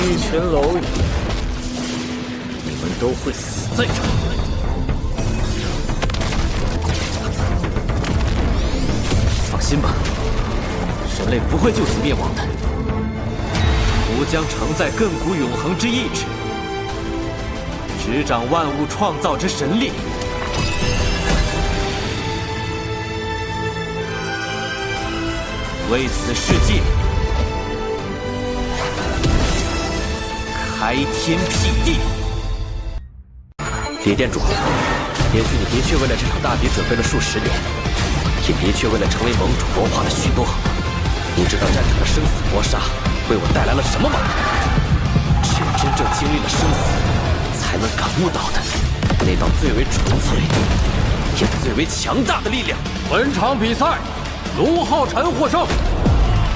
一群蝼蚁，你们都会死在这里。放心吧，人类不会就此灭亡的。吾将承载亘古永恒之意志，执掌万物创造之神力。为此世界开天辟地。李店主，也许你的确为了这场大比准备了数十年，也的确为了成为盟主谋划了许多。不知道战场的生死搏杀为我带来了什么吗？只有真正经历了生死，才能感悟到的那道最为纯粹也最为强大的力量。本场比赛，龙浩辰获胜。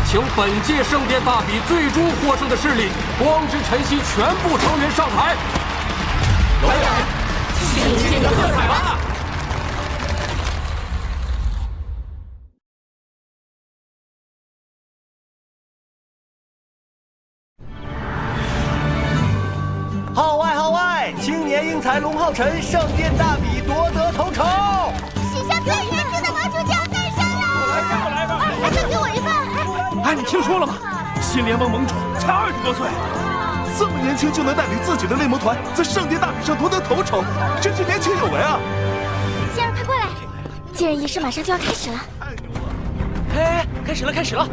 请本届圣殿大比最终获胜的势力光之晨曦全部成员上台。龙爷，尽情的喝彩吧！号外！青年英才龙浩辰圣殿大比夺得头筹。史上最年轻的盟主就要诞生了！来吧！还分给我一份！哎，你听说了吗？新联盟盟主才20多岁，这么年轻就能带领自己的联盟团在圣殿大比上夺得头筹，真是年轻有为啊！仙儿，快过来！接任仪式马上就要开始了。哎，开始了！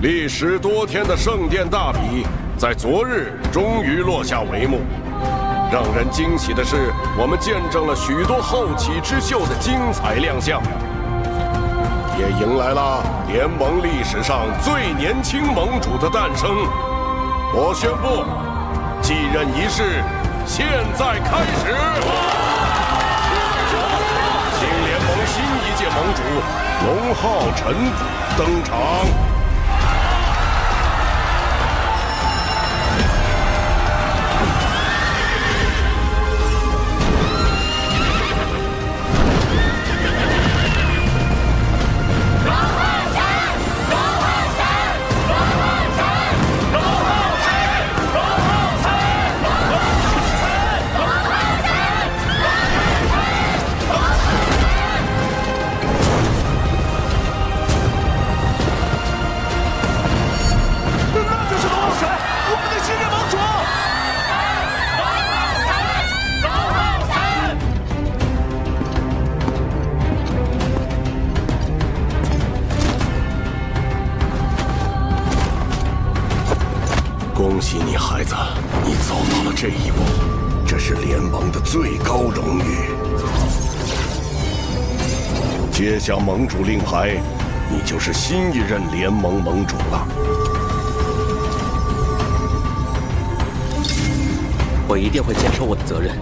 历时多天的圣殿大比，在昨日终于落下帷幕。让人惊喜的是，我们见证了许多后起之秀的精彩亮相，也迎来了联盟历史上最年轻盟主的诞生。我宣布，继任仪式现在开始。新联盟新一届盟主龙浩辰登场。恭喜你，孩子，你走到了这一步，这是联盟的最高荣誉。接下盟主令牌，你就是新一任联盟盟主了。我一定会坚守我的责任。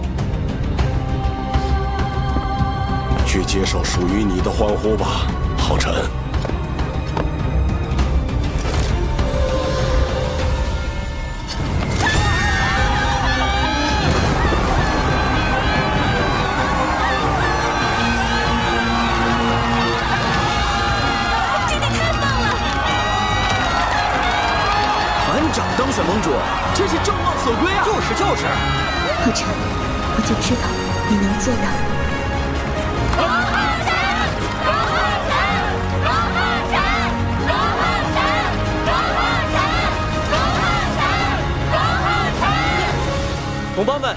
去接受属于你的欢呼吧，浩辰。当选盟主，真是众望所归啊！就是。浩辰，我就知道你能做到。同胞们，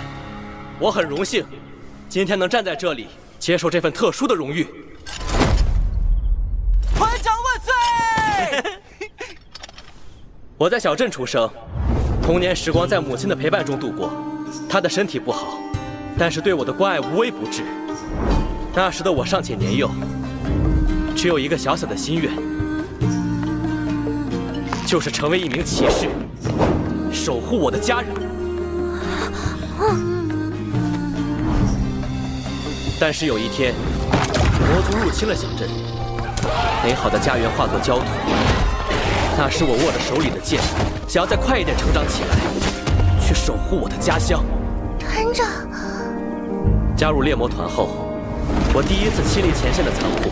我很荣幸，今天能站在这里接受这份特殊的荣誉。团长万岁！我在小镇出生，童年时光在母亲的陪伴中度过。她的身体不好，但是对我的关爱无微不至。那时的我尚且年幼，只有一个小小的心愿，就是成为一名骑士，守护我的家人。但是有一天，魔族入侵了小镇，美好的家园化作焦土。那时我握着手里的剑，想要再快一点成长起来，去守护我的家乡。团长，加入猎魔团后，我第一次亲历前线的残酷。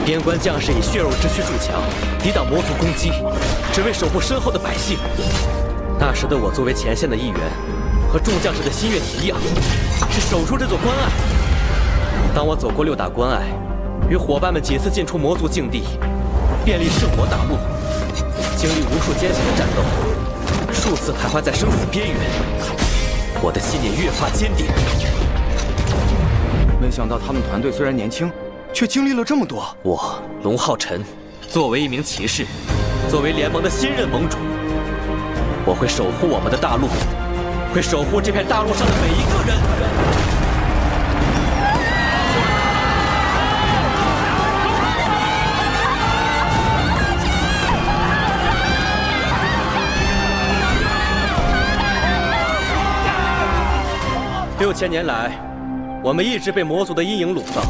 边关将士以血肉之躯筑墙，抵挡魔族攻击，只为守护身后的百姓。那时的我作为前线的一员，和众将士的心愿一样，是守住这座关隘。当我走过6大关隘，与伙伴们几次进出魔族境地，遍历圣魔大陆，经历无数艰险的战斗，数次徘徊在生死边缘，我的信念越发坚定。没想到他们团队虽然年轻，却经历了这么多。我龙浩辰，作为一名骑士，作为联盟的新任盟主，我会守护我们的大陆，会守护这片大陆上的每一个人。6000年来，我们一直被魔族的阴影笼罩，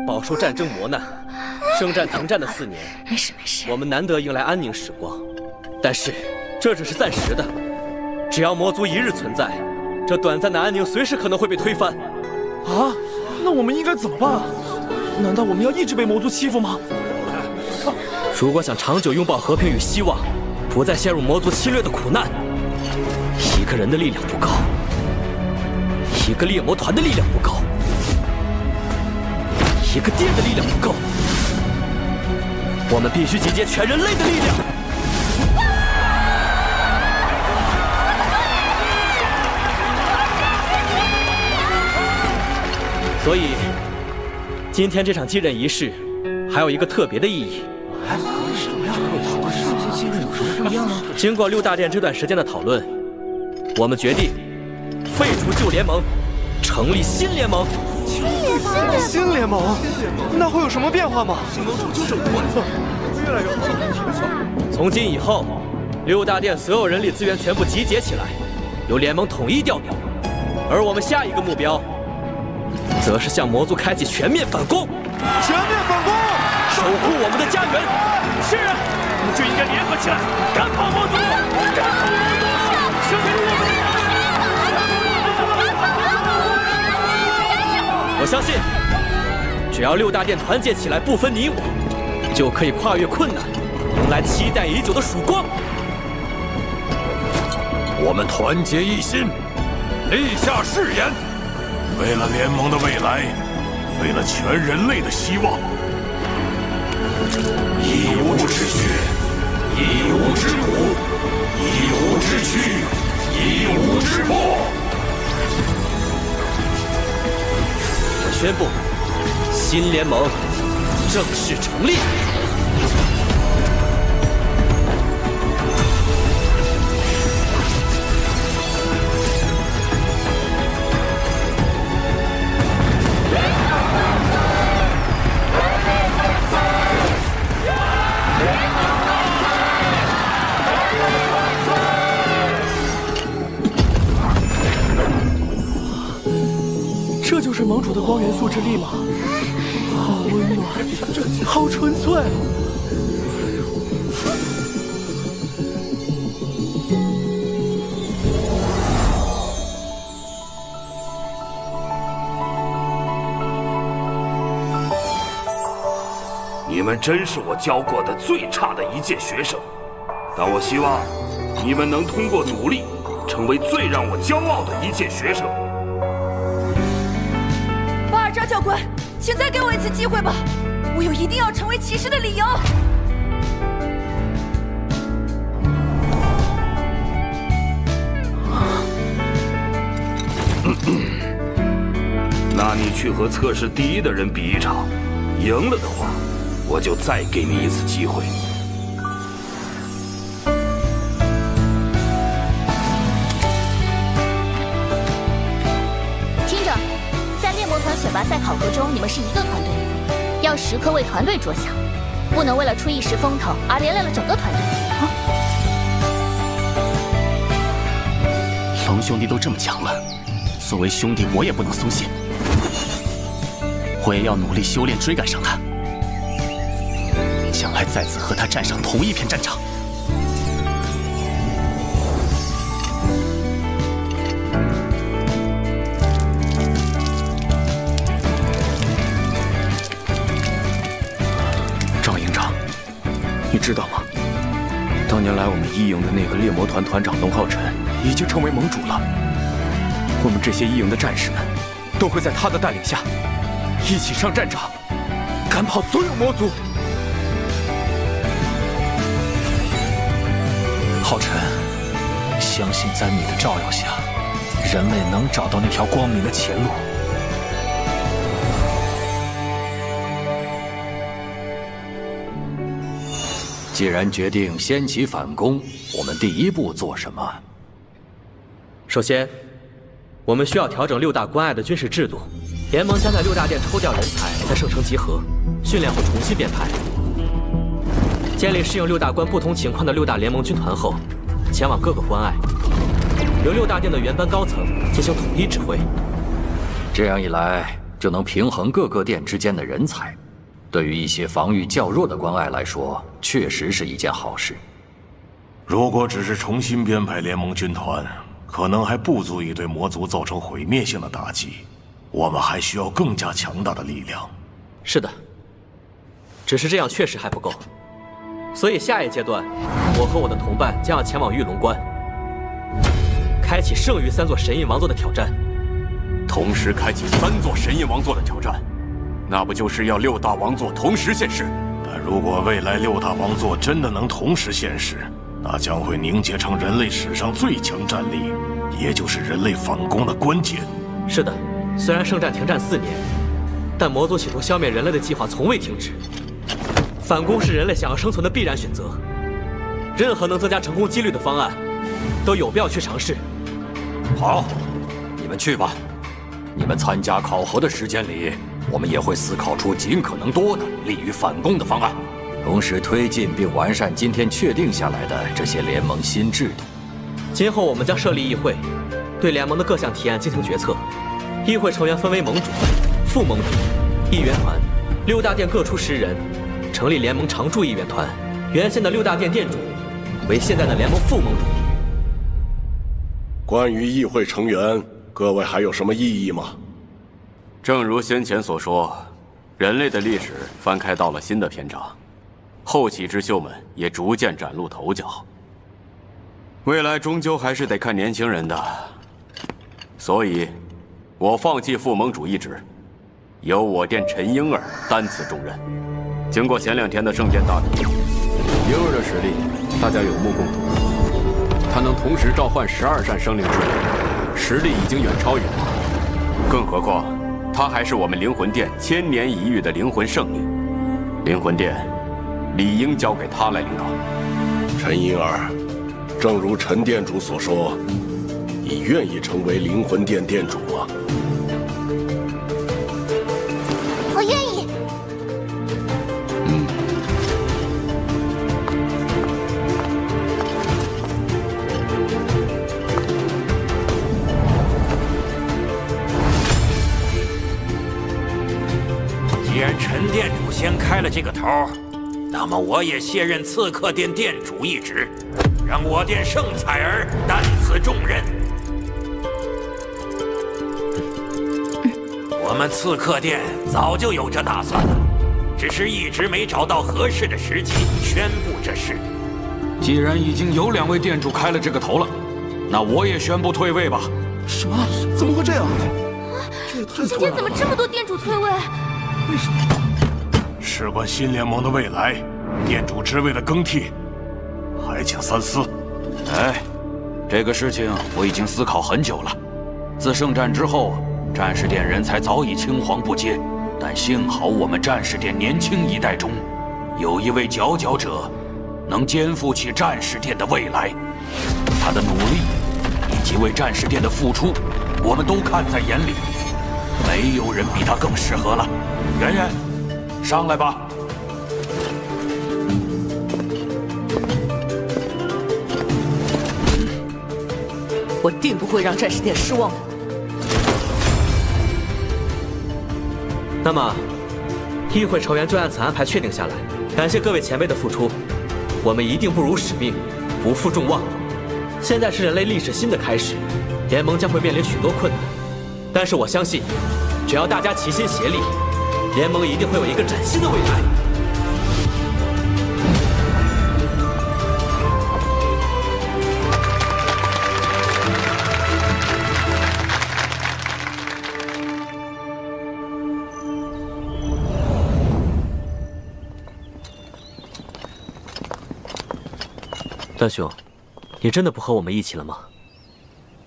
饱受战争磨难，生战腾战的4年。没事没事，我们难得迎来安宁时光，但是这只是暂时的。只要魔族一日存在，这短暂的安宁随时可能会被推翻。啊，那我们应该怎么办啊？难道我们要一直被魔族欺负吗？如果想长久拥抱和平与希望，不再陷入魔族侵略的苦难，一个人的力量不够，一个猎魔团的力量不够，一个殿的力量不够，我们必须集结全人类的力量。所以，今天这场继任仪式还有一个特别的意义。经过6大殿这段时间的讨论，我们决定废除旧联盟，成立新联盟。新联盟，那会有什么变化吗？从今以后，6大殿所有人力资源全部集结起来，由联盟统一调兵。而我们下一个目标，则是向魔族开启全面反攻。全面反攻，守护我们的家园。是啊，我们就应该联合起来，赶跑魔族，赶跑魔族，守护我们。我相信，只要6大殿团结起来，不分你我，就可以跨越困难，迎来期待已久的曙光。我们团结一心，立下誓言，为了联盟的未来，为了全人类的希望，义无之血，义无之苦，义无之躯，义无之魄。我宣布，新联盟正式成立。这就是盟主的光元素之力吗？好温暖，好纯粹。你们真是我教过的最差的一届学生，但我希望你们能通过努力，成为最让我骄傲的一届学生。巴尔扎教官，请再给我一次机会吧，我有一定要成为骑士的理由。那你去和测试第1的人比一场，赢了的话，我就再给你一次机会。听着，在猎魔团选拔赛考核中，你们是一个团队，要时刻为团队着想，不能为了出一时风头而连累了整个团队。龙兄弟都这么强了，作为兄弟，我也不能松懈，我也要努力修炼，追赶上他。将来再次和他站上同一片战场。你知道吗？当年来我们一营的那个猎魔团团长龙浩辰已经成为盟主了。我们这些一营的战士们都会在他的带领下一起上战场，赶跑所有魔族。浩辰，相信在你的照耀下，人类能找到那条光明的前路。既然决定先起反攻，我们第一步做什么？首先，我们需要调整六大关隘的军事制度。联盟将在六大殿抽调人才，在圣城集合，训练后重新编排。建立适应六大关不同情况的六大联盟军团后，前往各个关隘，由六大殿的原班高层进行统一指挥。这样一来，就能平衡各个殿之间的人才。对于一些防御较弱的关隘来说，确实是一件好事。如果只是重新编排联盟军团，可能还不足以对魔族造成毁灭性的打击。我们还需要更加强大的力量。是的，只是这样确实还不够。所以下一阶段，我和我的同伴将要前往玉龙关，开启剩余3座神印王座的挑战。同时开启3座神印王座的挑战，那不就是要6大王座同时现世？但如果未来6大王座真的能同时现世，那将会凝结成人类史上最强战力，也就是人类反攻的关键。是的，虽然圣战停战4年，但魔族企图消灭人类的计划从未停止。反攻是人类想要生存的必然选择，任何能增加成功几率的方案，都有必要去尝试。好，你们去吧。你们参加考核的时间里，我们也会思考出尽可能多的利于反攻的方案，同时推进并完善今天确定下来的这些联盟新制度。今后我们将设立议会，对联盟的各项提案进行决策。议会成员分为盟主、副盟主、议员团，6大殿各出10人，成立联盟常驻议员团。原先的6大殿殿主为现在的联盟副盟主。关于议会成员，各位还有什么异议吗？正如先前所说，人类的历史翻开到了新的篇章，后起之秀们也逐渐崭露头角。未来终究还是得看年轻人的，所以，我放弃副盟主一职，由我殿陈婴儿担此重任。经过前2天的圣殿大比，婴儿的实力大家有目共睹，他能同时召唤12扇生灵之力，实力已经远超于我。更何况，他还是我们灵魂殿千年一遇的灵魂圣女，灵魂殿理应交给他来领导。陈婴儿，正如陈殿主所说，你愿意成为灵魂殿殿主吗？我愿意。既然陈殿主先开了这个头，那么我也卸任刺客殿殿主一职，让我殿圣彩儿担此重任。我们刺客殿早就有这打算了，只是一直没找到合适的时机宣布这事。既然已经有2位殿主开了这个头了，那我也宣布退位吧。什么？怎么会这样？今天怎么这么多殿主退位？为什么？事关新联盟的未来，殿主职位的更替，还请三思。哎，这个事情我已经思考很久了。自圣战之后，战士殿人才早已青黄不接，但幸好我们战士殿年轻一代中，有一位佼佼者，能肩负起战士殿的未来。他的努力以及为战士殿的付出，我们都看在眼里。没有人比他更适合了。圆圆，上来吧。我定不会让战士殿失望的。那么，议会成员就按此安排确定下来。感谢各位前辈的付出，我们一定不辱使命，不负众望。现在是人类历史新的开始，联盟将会面临许多困难，但是我相信，只要大家齐心协力，联盟一定会有一个崭新的未来。段兄，你真的不和我们一起了吗？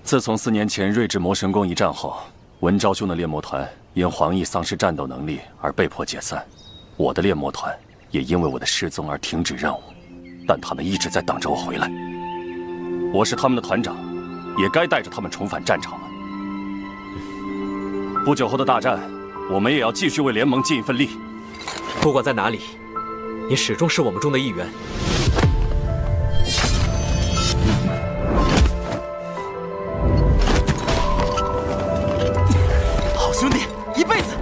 自从4年前睿智魔神宫一战后，文昭兄的猎魔团因黄奕丧失战斗能力而被迫解散，我的猎魔团也因为我的失踪而停止任务，但他们一直在等着我回来。我是他们的团长，也该带着他们重返战场了。不久后的大战，我们也要继续为联盟尽一份力。不管在哪里，你始终是我们中的一员。好兄弟，一辈子！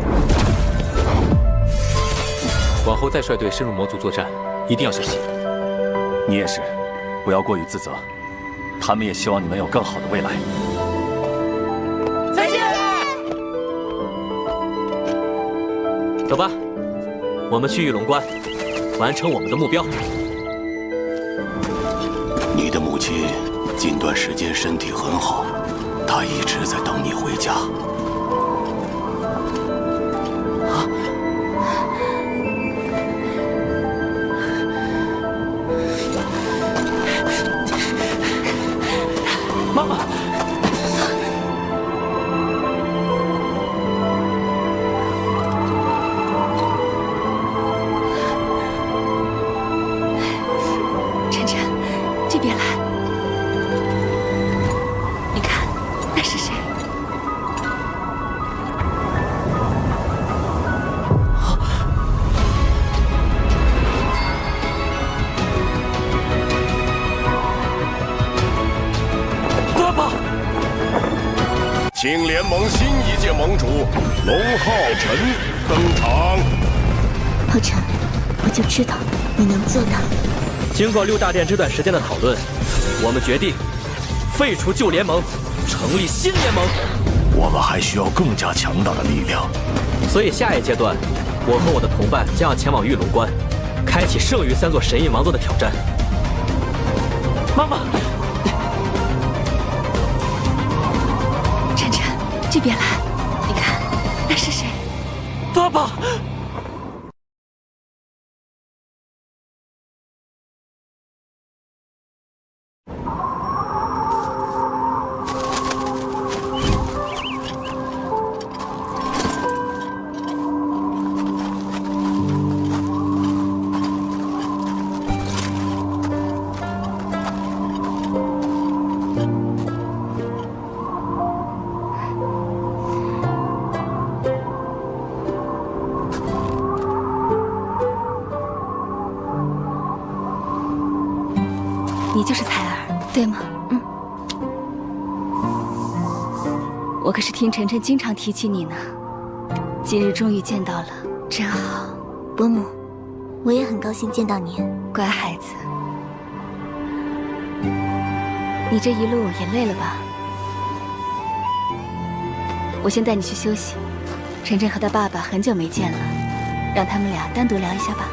往后再率队深入魔族作战，一定要小心。你也是，不要过于自责。他们也希望你们有更好的未来。再见！走吧，我们去玉龙关，完成我们的目标。你的母亲近段时间身体很好，她一直在等你回家。妈妈，晨晨，这边来。你看，那是谁？爸爸！请联盟新一届盟主龙浩辰登场。浩辰，我就知道你能做到。经过6大殿这段时间的讨论，我们决定废除旧联盟，成立新联盟。我们还需要更加强大的力量，所以下一阶段，我和我的同伴将要前往玉龙关，开启剩余3座神印王座的挑战。妈妈，晨晨，这边来。你看，那是谁？爸爸！你就是采儿，对吗？嗯。我可是听晨晨经常提起你呢，今日终于见到了，真好。伯母，我也很高兴见到您。乖孩子，你这一路也累了吧？我先带你去休息。晨晨和他爸爸很久没见了，让他们俩单独聊一下吧。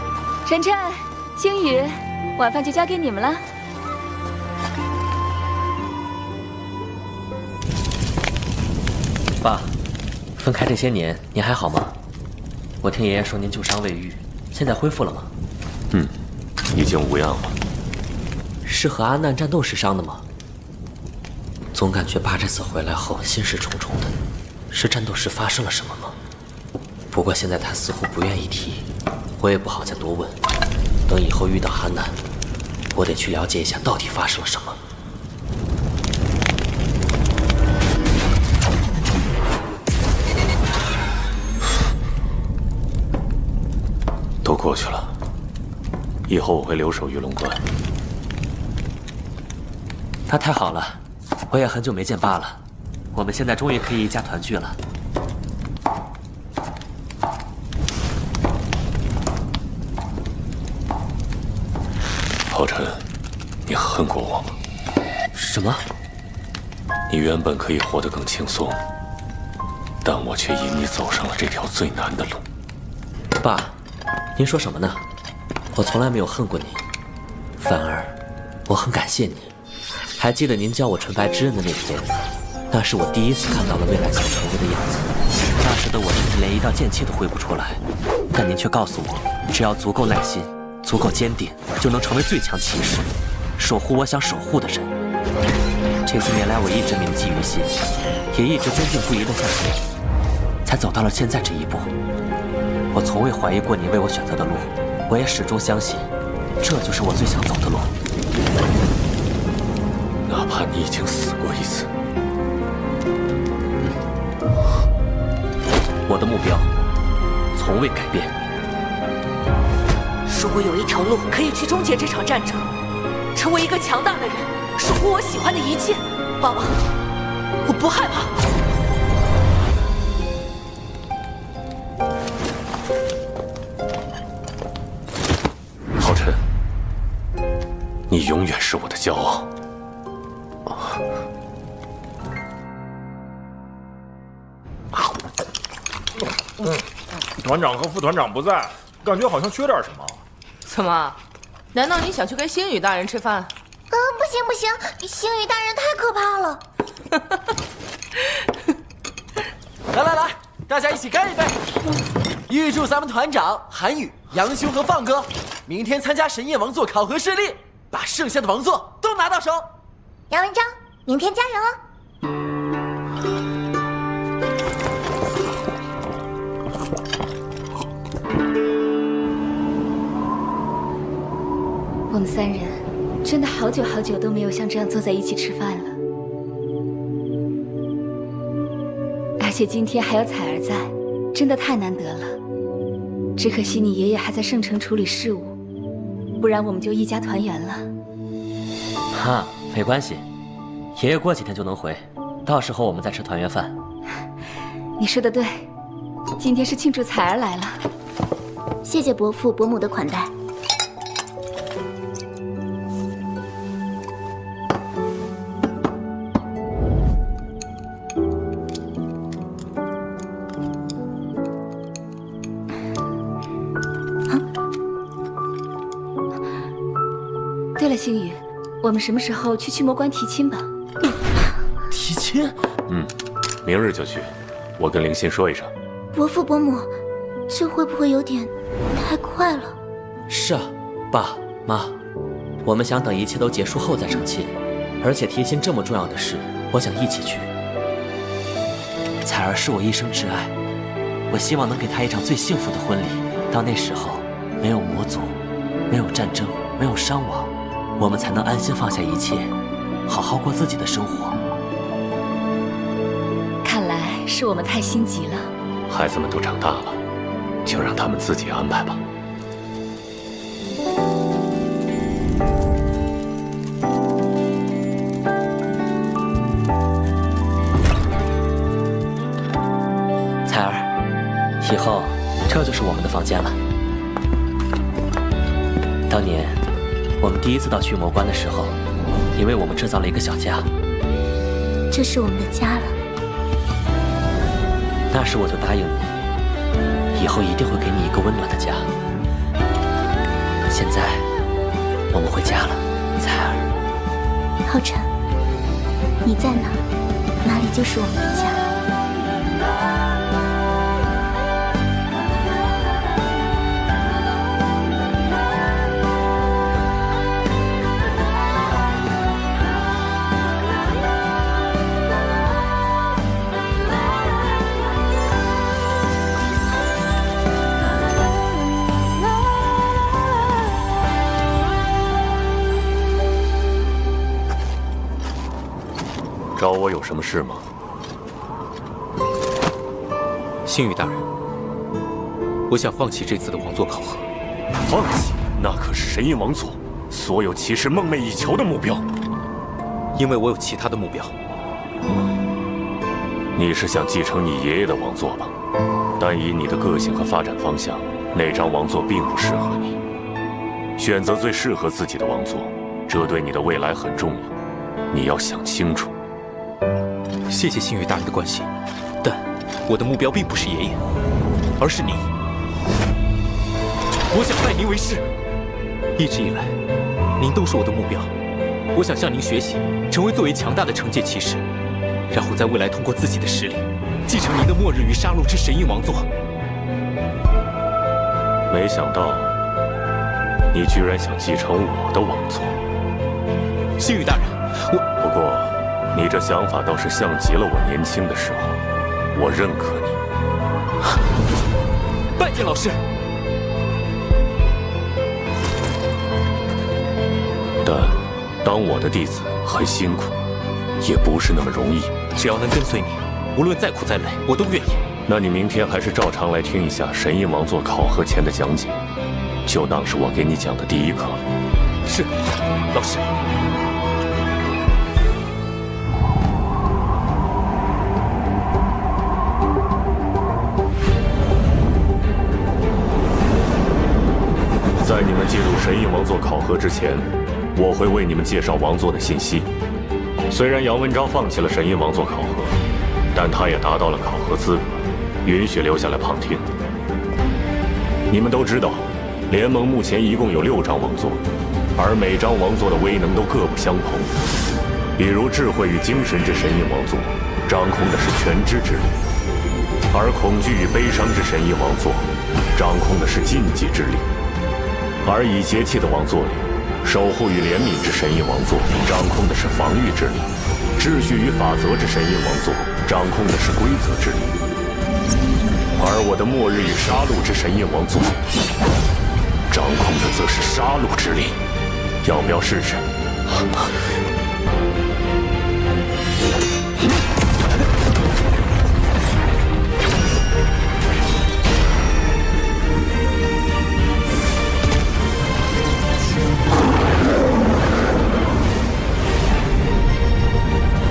晨晨、星宇，晚饭就交给你们了。爸，分开这些年，您还好吗？我听爷爷说您旧伤未愈，现在恢复了吗？已经无恙了。是和阿难战斗时伤的吗？总感觉爸这次回来后心事重重的，是战斗时发生了什么吗？不过现在他似乎不愿意提，我也不好再多问。等以后遇到阿难，我得去了解一下到底发生了什么。都过去了，以后我会留守玉龙关。那太好了，我也很久没见爸了，我们现在终于可以一家团聚了。浩辰，你恨过我吗？什么？你原本可以活得更轻松，但我却引你走上了这条最难的路。爸，您说什么呢？我从来没有恨过你，反而我很感谢你。还记得您教我纯白之刃的那天，那是我第一次看到了未来想成为的样子。那时的我甚至连一道剑气都挥不出来，但您却告诉我，只要足够耐心，足够坚定，就能成为最强骑士。守护我想守护的人。这些年来，我一直铭记于心，也一直坚定不移地向前，才走到了现在这一步。我从未怀疑过你为我选择的路，我也始终相信，这就是我最想走的路。哪怕你已经死过一次，我的目标从未改变。如果有一条路可以去终结这场战争，成为一个强大的人，守护我喜欢的一切，爸爸，我不害怕。浩辰，你永远是我的骄傲。团长和副团长不在，感觉好像缺点什么。怎么？难道你想去跟星宇大人吃饭？不行不行，星宇大人太可怕了。来来来，大家一起干一杯！预祝咱们团长韩宇、杨兄和放哥明天参加神焰王座考核顺利，把剩下的王座都拿到手。杨文章，明天加油哦！我们3人真的好久好久都没有像这样坐在一起吃饭了，而且今天还有彩儿在，真的太难得了。只可惜你爷爷还在圣城处理事务，不然我们就一家团圆了。哈，没关系，爷爷过几天就能回，到时候我们再吃团圆饭。你说的对，今天是庆祝彩儿来了。谢谢伯父伯母的款待。对了，星宇，我们什么时候去驱魔关提亲吧？提亲？明日就去。我跟灵心说一声。伯父伯母，这会不会有点太快了？是啊，爸妈，我们想等一切都结束后再成亲，而且提亲这么重要的事，我想一起去。彩儿是我一生挚爱，我希望能给她一场最幸福的婚礼。到那时候，没有魔族，没有战争，没有伤亡，我们才能安心放下一切，好好过自己的生活。看来是我们太心急了。孩子们都长大了，就让他们自己安排吧。彩儿，以后这就是我们的房间了。当年我们第一次到驱魔关的时候，你为我们制造了一个小家。这是我们的家了。那时我就答应你，以后一定会给你一个温暖的家。现在我们回家了，彩儿。浩辰，你在哪，哪里就是我们的家。找我有什么事吗？星宇大人，我想放弃这次的王座考核。放弃？那可是神印王座所有骑士梦寐以求的目标。因为我有其他的目标。你是想继承你爷爷的王座吧？但以你的个性和发展方向，那张王座并不适合你。选择最适合自己的王座，这对你的未来很重要，你要想清楚。谢谢星宇大人的关心，但我的目标并不是爷爷，而是您。我想拜您为师。一直以来，您都是我的目标。我想向您学习，成为最为强大的惩戒骑士，然后在未来通过自己的实力，继承您的末日与杀戮之神印王座。没想到，你居然想继承我的王座。星宇大人，不过，你这想法倒是像极了我年轻的时候。我认可你。拜见老师。但当我的弟子很辛苦，也不是那么容易。只要能跟随你，无论再苦再累，我都愿意。那你明天还是照常来听一下神印王座考核前的讲解，就当是我给你讲的第一课。是，老师。在你们进入神印王座考核之前，我会为你们介绍王座的信息。虽然杨文昭放弃了神印王座考核，但他也达到了考核资格，允许留下来旁听。你们都知道，联盟目前一共有6张王座，而每张王座的威能都各不相同。比如智慧与精神之神印王座，掌控的是全知之力；而恐惧与悲伤之神印王座，掌控的是禁忌之力。而以节气的王座里，守护与怜悯之神印王座掌控的是防御之力；秩序与法则之神印王座掌控的是规则之力；而我的末日与杀戮之神印王座掌控的则是杀戮之力。要不要试试？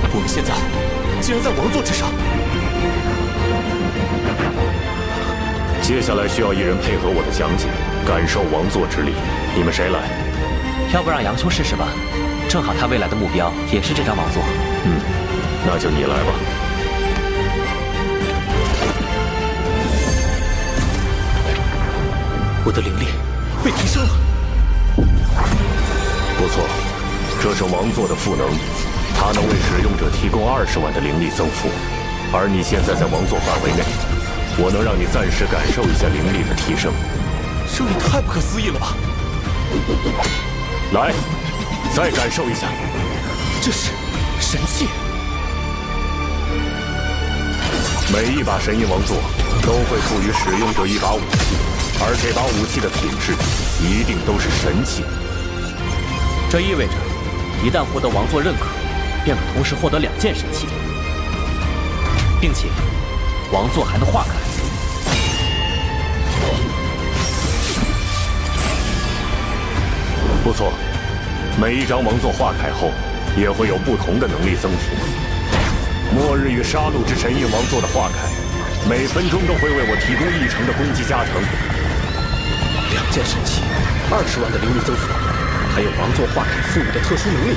我们现在竟然在王座之上。接下来需要一人配合我的讲解，感受王座之力。你们谁来？要不让杨兄试试吧？正好他未来的目标也是这张王座。那就你来吧。我的灵力被提升了。不错，这是王座的赋能。它能为使用者提供20万的灵力增幅，而你现在在王座范围内，我能让你暂时感受一下灵力的提升。这也太不可思议了吧！来，再感受一下。这是神器。每一把神印王座都会赋予使用者一把武器，而这把武器的品质一定都是神器。这意味着，一旦获得王座认可，便可同时获得2件神器，并且王座还能化开。不错，每一张王座化开后，也会有不同的能力增幅。末日与杀戮之神印王座的化开，每分钟都会为我提供1成的攻击加成。2件神器，20万的灵力增幅，还有王座化开赋予的特殊能力。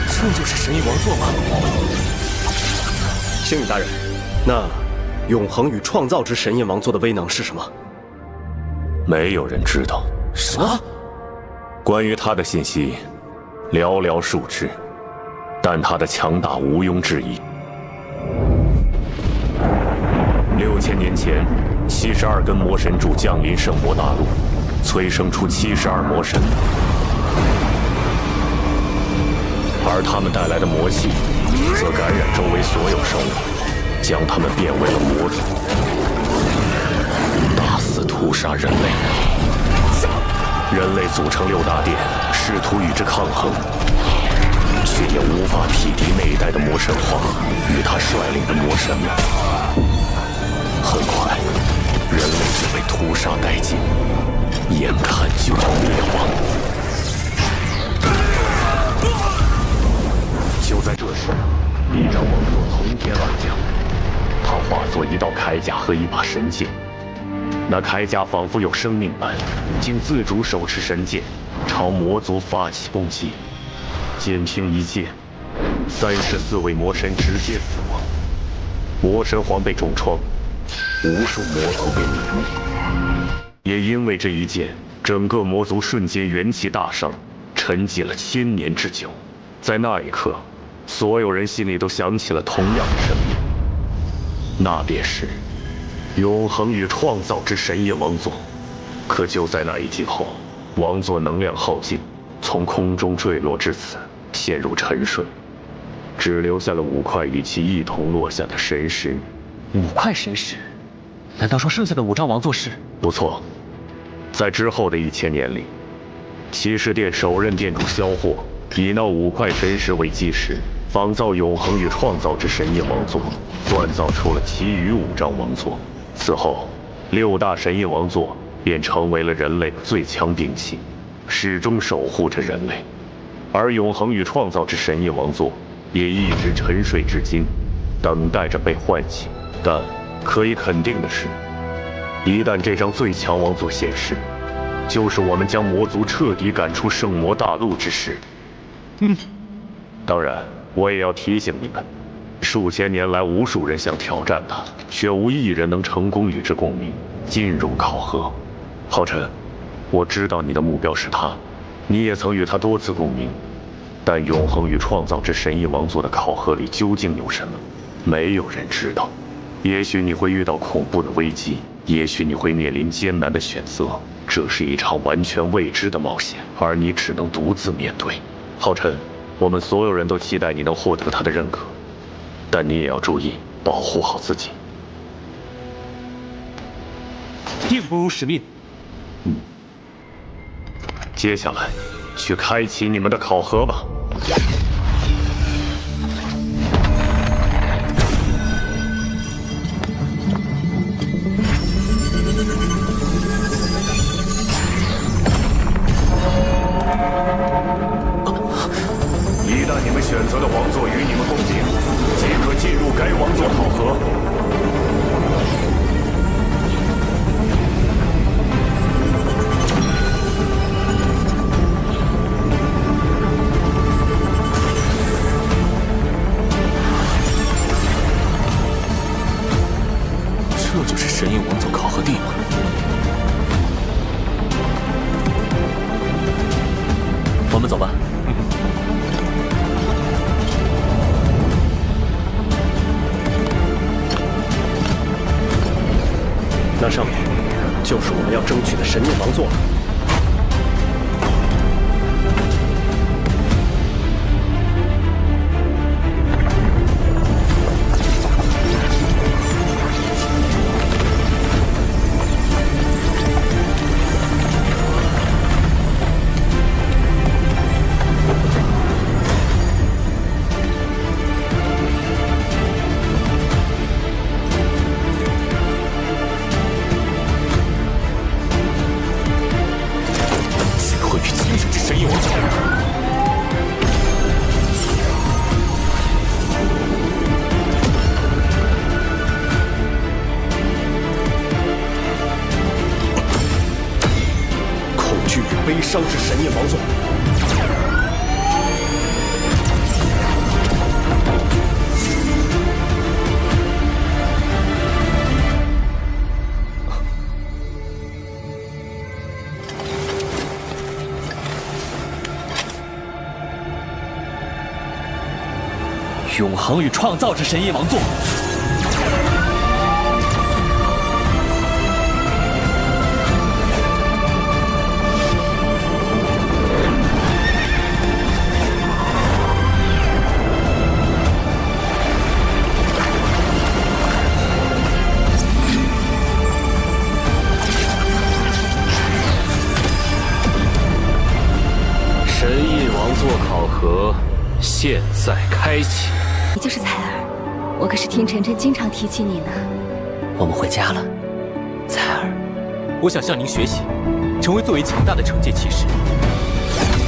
这就是神印王座吗？星宇大人，那永恒与创造之神印王座的威能是什么？没有人知道。什么？关于他的信息寥寥数之，但他的强大毋庸置疑。6000年前，72根魔神柱降临圣魔大陆，催生出72魔神。而他们带来的魔气，则感染周围所有生物，将他们变为了魔族，大肆屠杀人类。人类组成6大殿，试图与之抗衡，却也无法匹敌那一代的魔神皇与他率领的魔神们。很快，人类就被屠杀殆尽，眼看就要灭亡。就在这时，一张王座从天而降，它化作一道铠甲和一把神剑。那铠甲仿佛有生命般，竟自主手持神剑，朝魔族发起攻击。仅凭一剑，34位魔神直接死亡，魔神皇被重创，无数魔族被泯灭。也因为这一剑，整个魔族瞬间元气大伤，沉寂了1000年之久。在那一刻，所有人心里都想起了同样的声音，那便是永恒与创造之神印王座。可就在那一击后，王座能量耗尽，从空中坠落至此，陷入沉睡，只留下了5块与其一同落下的神石。5块神石？难道说剩下的5张王座是？不错，在之后的1000年里，骑士殿首任殿主萧霍以那5块神石为基石，仿造永恒与创造之神印王座，锻造出了其余5张王座。此后，6大神印王座便成为了人类的最强兵器，始终守护着人类。而永恒与创造之神印王座也一直沉睡至今，等待着被唤醒。但可以肯定的是，一旦这张最强王座显示，就是我们将魔族彻底赶出圣魔大陆之时。当然，我也要提醒你们，数千年来无数人想挑战他，却无一人能成功与之共鸣，进入考核。浩辰，我知道你的目标是他，你也曾与他多次共鸣，但永恒与创造之神印王座的考核里究竟有什么，没有人知道。也许你会遇到恐怖的危机，也许你会面临艰难的选择，这是一场完全未知的冒险，而你只能独自面对。浩辰，我们所有人都期待你能获得他的认可，但你也要注意保护好自己。定不辱使命。接下来，去开启你们的考核吧。一旦你们选择的王座与你们共鸣，即可进入该王座考核。这就是神印王座考核地吗？我们走吧。那上面就是我们要争取的神印王座了。悲伤之神印王座。永恒与创造之神印王座。神印王座考核现在开启。你就是采儿，我可是听晨晨经常提起你呢。我们回家了，采儿。我想向您学习，成为最为强大的惩戒骑士。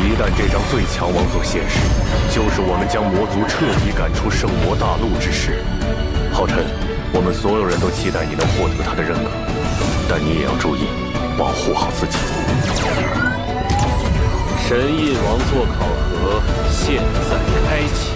一旦这张最强王座显示，就是我们将魔族彻底赶出圣魔大陆之时。浩辰，我们所有人都期待你能获得他的认可，但你也要注意，保护好自己。神印王座考核现在开启。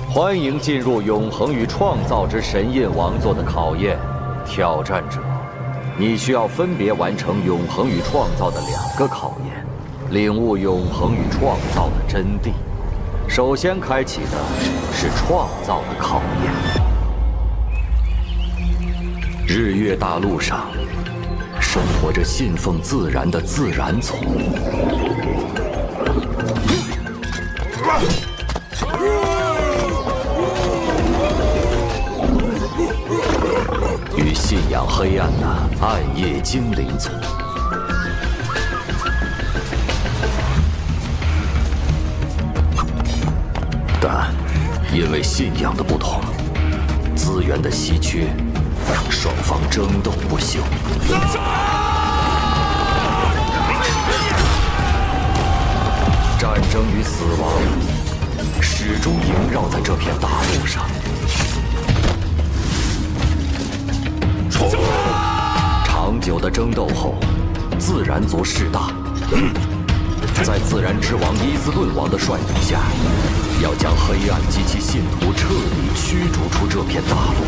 欢迎进入永恒与创造之神印王座的考验，挑战者，你需要分别完成永恒与创造的2个考验，领悟永恒与创造的真谛。首先开启的是创造的考验。日月大陆上，生活着信奉自然的自然族。与信仰黑暗的暗夜精灵族。但因为信仰的不同，资源的稀缺，双方争斗不休。战争与死亡始终萦绕在这片大陆上。长久的争斗后，自然族势大。在自然之王伊斯顿王的率领下，要将黑暗及其信徒彻底驱逐出这片大陆。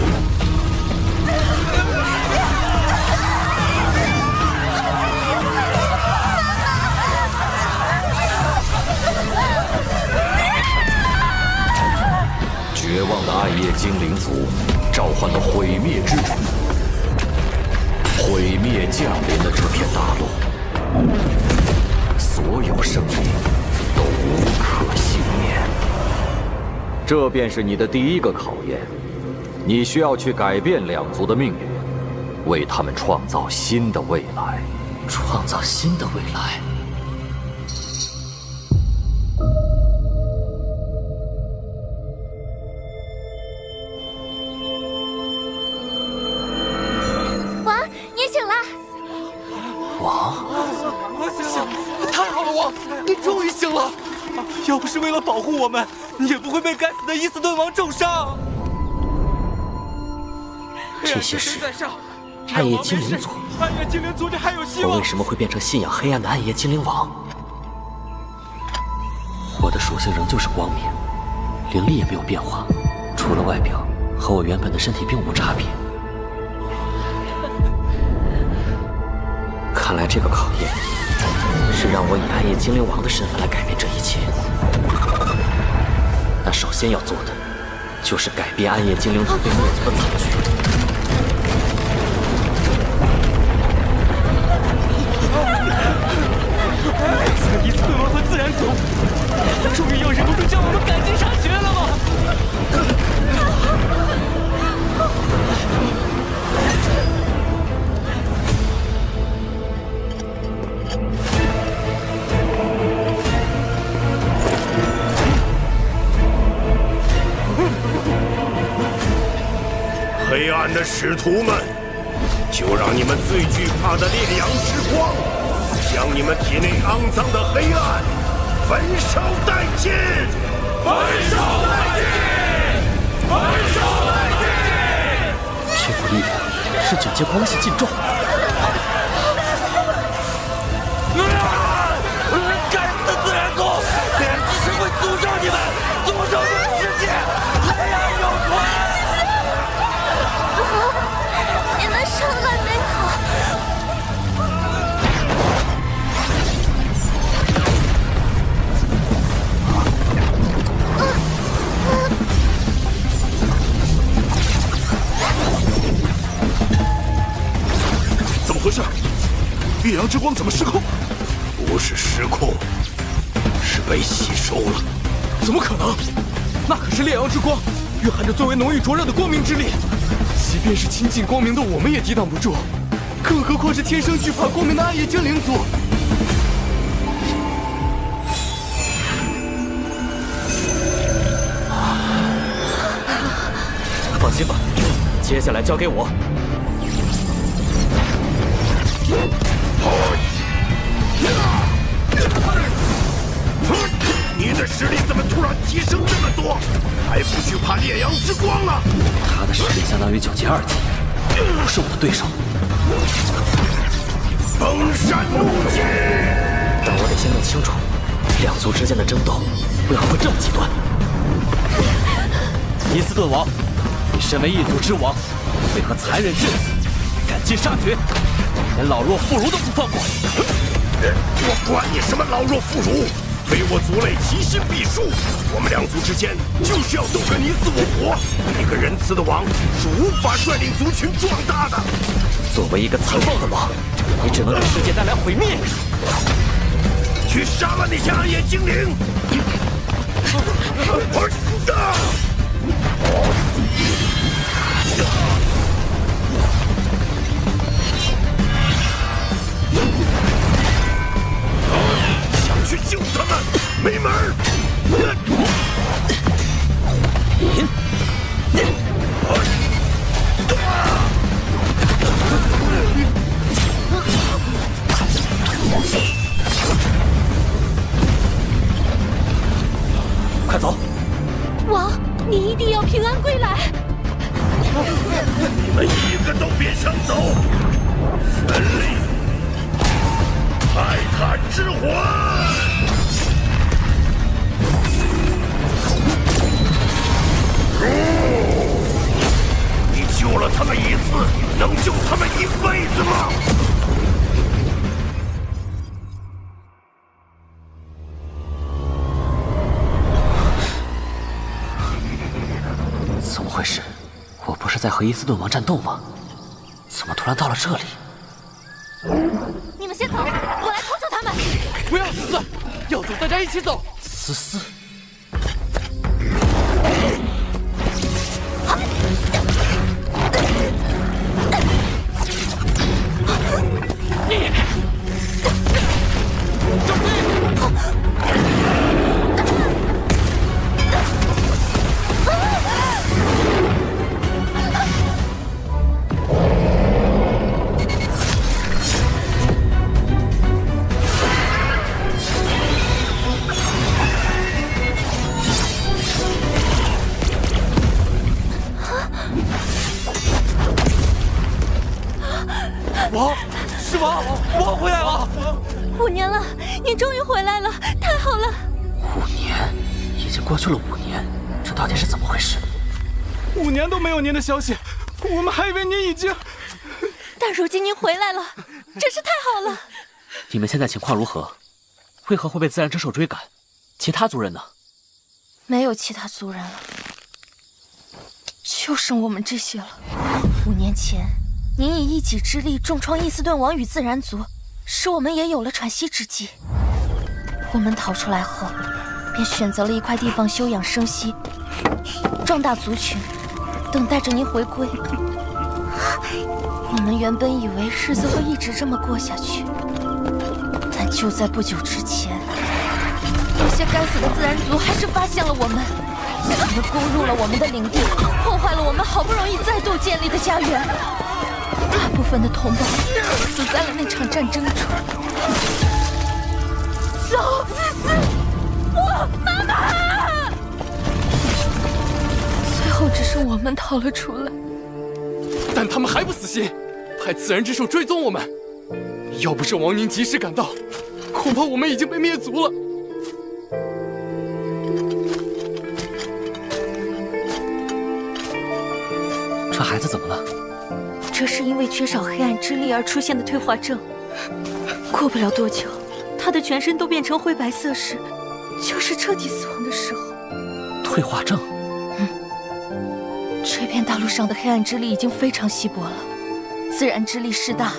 绝望的暗夜精灵族召唤了毁灭之主，毁灭降临了这片大陆。所有生灵都无可幸免。这便是你的第一个考验，你需要去改变两族的命运，为他们创造新的未来。创造新的未来。王，你醒了。王，我醒了，太好了，王，你终于醒了。要不是为了保护我们，你也不会被该死的伊斯顿王重伤。这些是暗夜精灵族。暗夜精灵族这还有希望。我为什么会变成信仰黑暗的暗夜精灵王？我的属性仍旧是光明，灵力也没有变化，除了外表和我原本的身体并无差别。看来这个考验是让我以暗夜精灵王的身份来改变这一切。那首先要做的就是改变暗夜精灵族被灭族的惨剧。伊斯顿王和自然族终于要忍不住将我们赶尽杀绝了吗？黑暗的使徒们，就让你们最惧怕的烈阳之光，将你们体内肮脏的黑暗焚烧殆尽！焚烧殆尽！焚烧殆尽！这股力量是九阶光系尽众。该死的自然族！炼之神会诅咒你们，诅咒这个世界！黑暗永存！你们上来没好？怎么回事？烈阳之光怎么失控？不是失控，是被吸收了。怎么可能？那可是烈阳之光，蕴含着最为浓郁灼热的光明之力。即便是亲近光明的我们也抵挡不住，更何况是天生惧怕光明的暗夜精灵族。放心吧，接下来交给我。你的实力怎么突然提升这么多？还不惧怕烈阳之光了？他的实力相当于九阶2级，不是我的对手。封山怒击！但我得先弄清楚，两族之间的争斗为何会这么极端。伊斯顿王，你身为一族之王，为何残忍至此，赶尽杀绝，连老弱妇孺都不放过？我管你什么老弱妇孺！非我族类，其心必术。我们两族之间就是要斗个你死我活。一个仁慈的王是无法率领族群壮大的。作为一个残暴的王，你只能给世界带来毁灭。去杀了那些暗夜精灵！想去救他们，没门儿！快走！王，你一定要平安归来！你们一个都别想走！神力，泰坦之魂！你救了他们一次，能救他们一辈子吗？怎么回事？我不是在和伊斯顿王战斗吗？怎么突然到了这里？你们先走，我来拖住他们。不要死，要走大家一起走。思思，王，是王，王回来了！5年了，你终于回来了，太好了！5年，已经过去了5年，这到底是怎么回事？5年都没有您的消息，我们还以为您已经……但如今您回来了，真是太好了！你们现在情况如何？为何会被自然之兽追赶？其他族人呢？没有其他族人了，就剩我们这些了。5年前，您以一己之力重创伊斯顿王与自然族，使我们也有了喘息之机。我们逃出来后，便选择了一块地方休养生息，壮大族群，等待着您回归。我们原本以为日子会一直这么过下去，但就在不久之前，那些该死的自然族还是发现了我们，他们攻入了我们的领地，破坏了我们好不容易再度建立的家园。大部分的同胞死在了那场战争中。走，思思，我妈妈！最后只剩我们逃了出来。但他们还不死心，派自然之兽追踪我们。要不是王宁及时赶到，恐怕我们已经被灭族了。这孩子怎么了？这是因为缺少黑暗之力而出现的退化症。过不了多久，他的全身都变成灰白色时，就是彻底死亡的时候。退化症？这片大陆上的黑暗之力已经非常稀薄了，自然之力势大，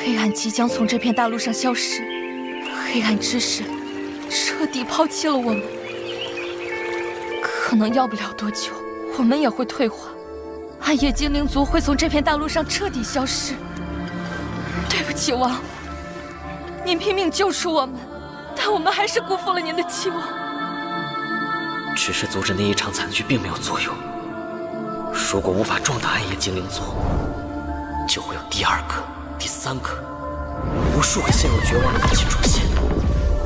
黑暗即将从这片大陆上消失，黑暗之神彻底抛弃了我们。可能要不了多久，我们也会退化，暗夜精灵族会从这片大陆上彻底消失。对不起，王，您拼命救出我们，但我们还是辜负了您的期望。只是阻止那一场惨剧并没有作用。如果无法壮大暗夜精灵族，就会有第2个、第3个，无数个陷入绝望的母亲出现，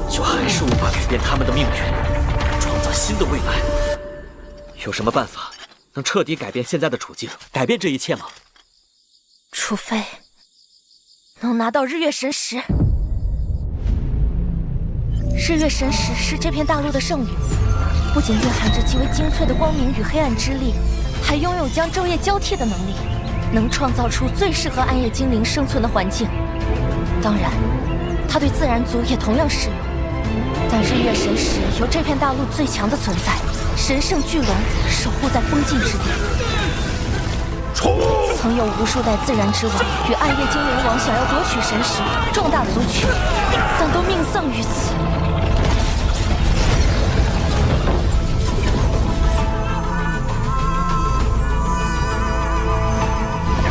就还是无法改变他们的命运，创造新的未来。有什么办法能彻底改变现在的处境，改变这一切吗？除非能拿到日月神石。日月神石是这片大陆的圣域，不仅蕴含着极为精粹的光明与黑暗之力，还拥有将昼夜交替的能力，能创造出最适合暗夜精灵生存的环境。当然，它对自然族也同样适用。但日月神石由这片大陆最强的存在神圣巨龙守护在封禁之地。曾有无数代自然之王与暗夜精灵王想要夺取神石，壮大族群，但都命丧于此。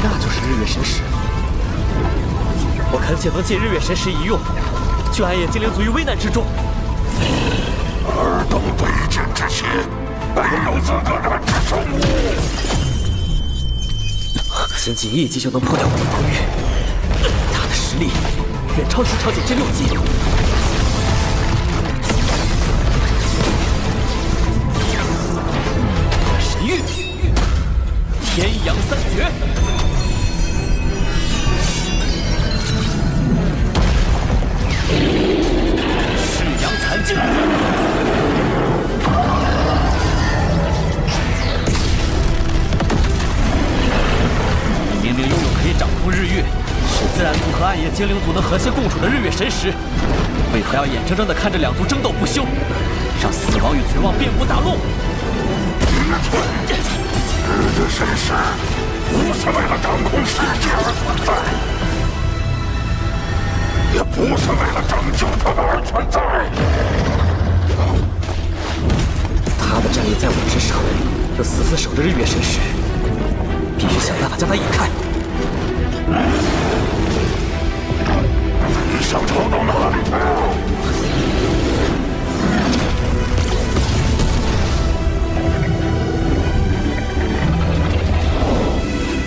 那就是日月神石。我恳请能借日月神石一用，救暗夜精灵族于危难之中。尔等卑贱之血，没有资格染指圣物。仅仅一击就能破掉我的防御，他的实力远超西超9之6击。神域，天阳三绝。赤阳残镜，你明明拥有可以掌控日月，使自然族和暗夜精灵族能和谐共处的日月神石，为何要眼睁睁地看着两族争斗不休，让死亡与绝望遍布大陆？日月神石不是为了掌控世界而存在，也不是为了拯救他们而存在。他的战力在我之上，又死死守着日月神石，必须想办法将他引开。你想逃到哪里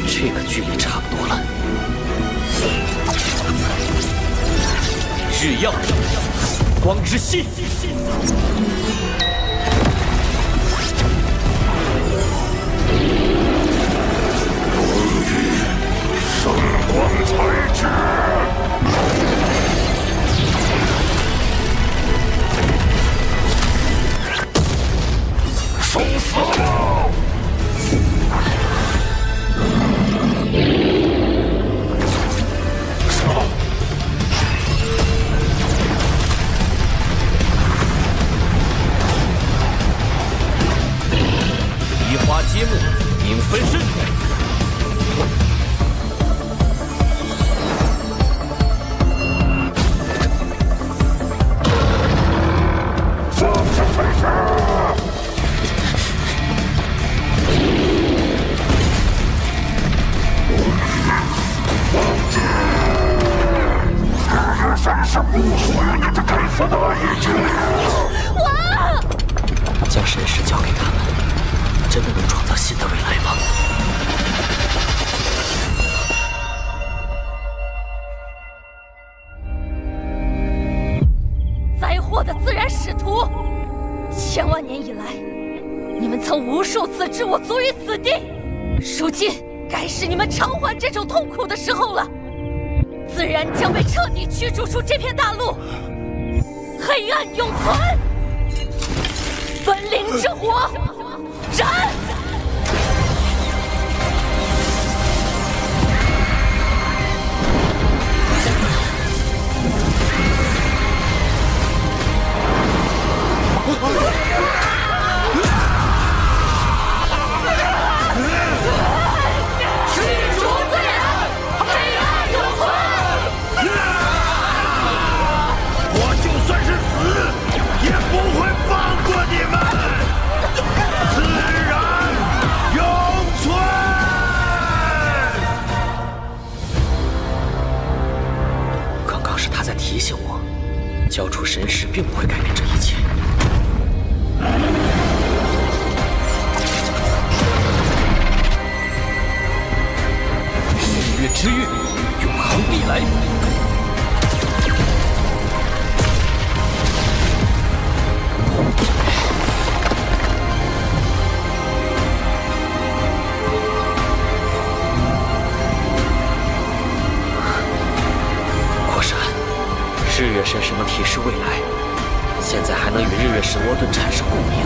去？这个距离差不多了。日耀，光之息。圣光裁决，受死吧！移花接木，影分身。神是不属于你的该死的暗夜精灵。将神石交给他们，真的能创造新的未来吗？灾祸的自然使徒，千万年以来，你们曾无数次置我族于死地，如今该是你们偿还这种痛苦的时候了。自然将被彻底驱逐出这片大陆，黑暗永存，分灵之火燃！提醒我，交出神石并不会改变这一切。日月之域，永恒必来。日月神石能提示未来，现在还能与日月神涡盾产生共鸣。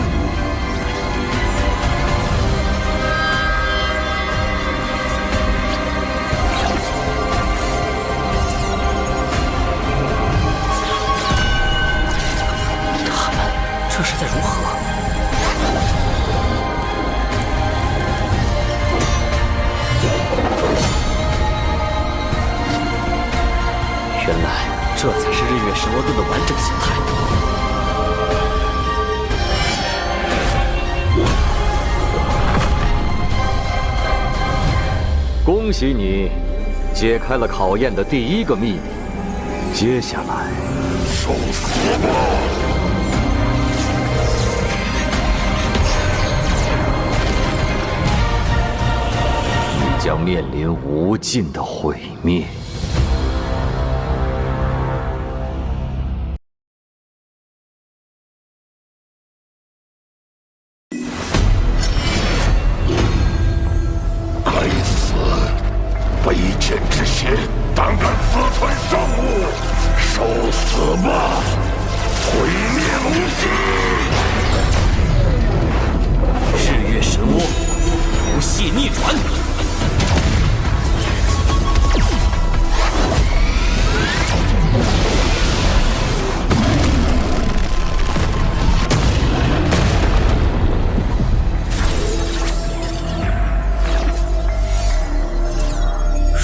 这才是日月神魔盾的完整形态。恭喜你，解开了考验的第一个秘密。接下来，受死吧！你将面临无尽的毁灭。卑贱之邪，胆敢私吞圣物，受死吧！毁灭龙息！日月神窝，不系逆转。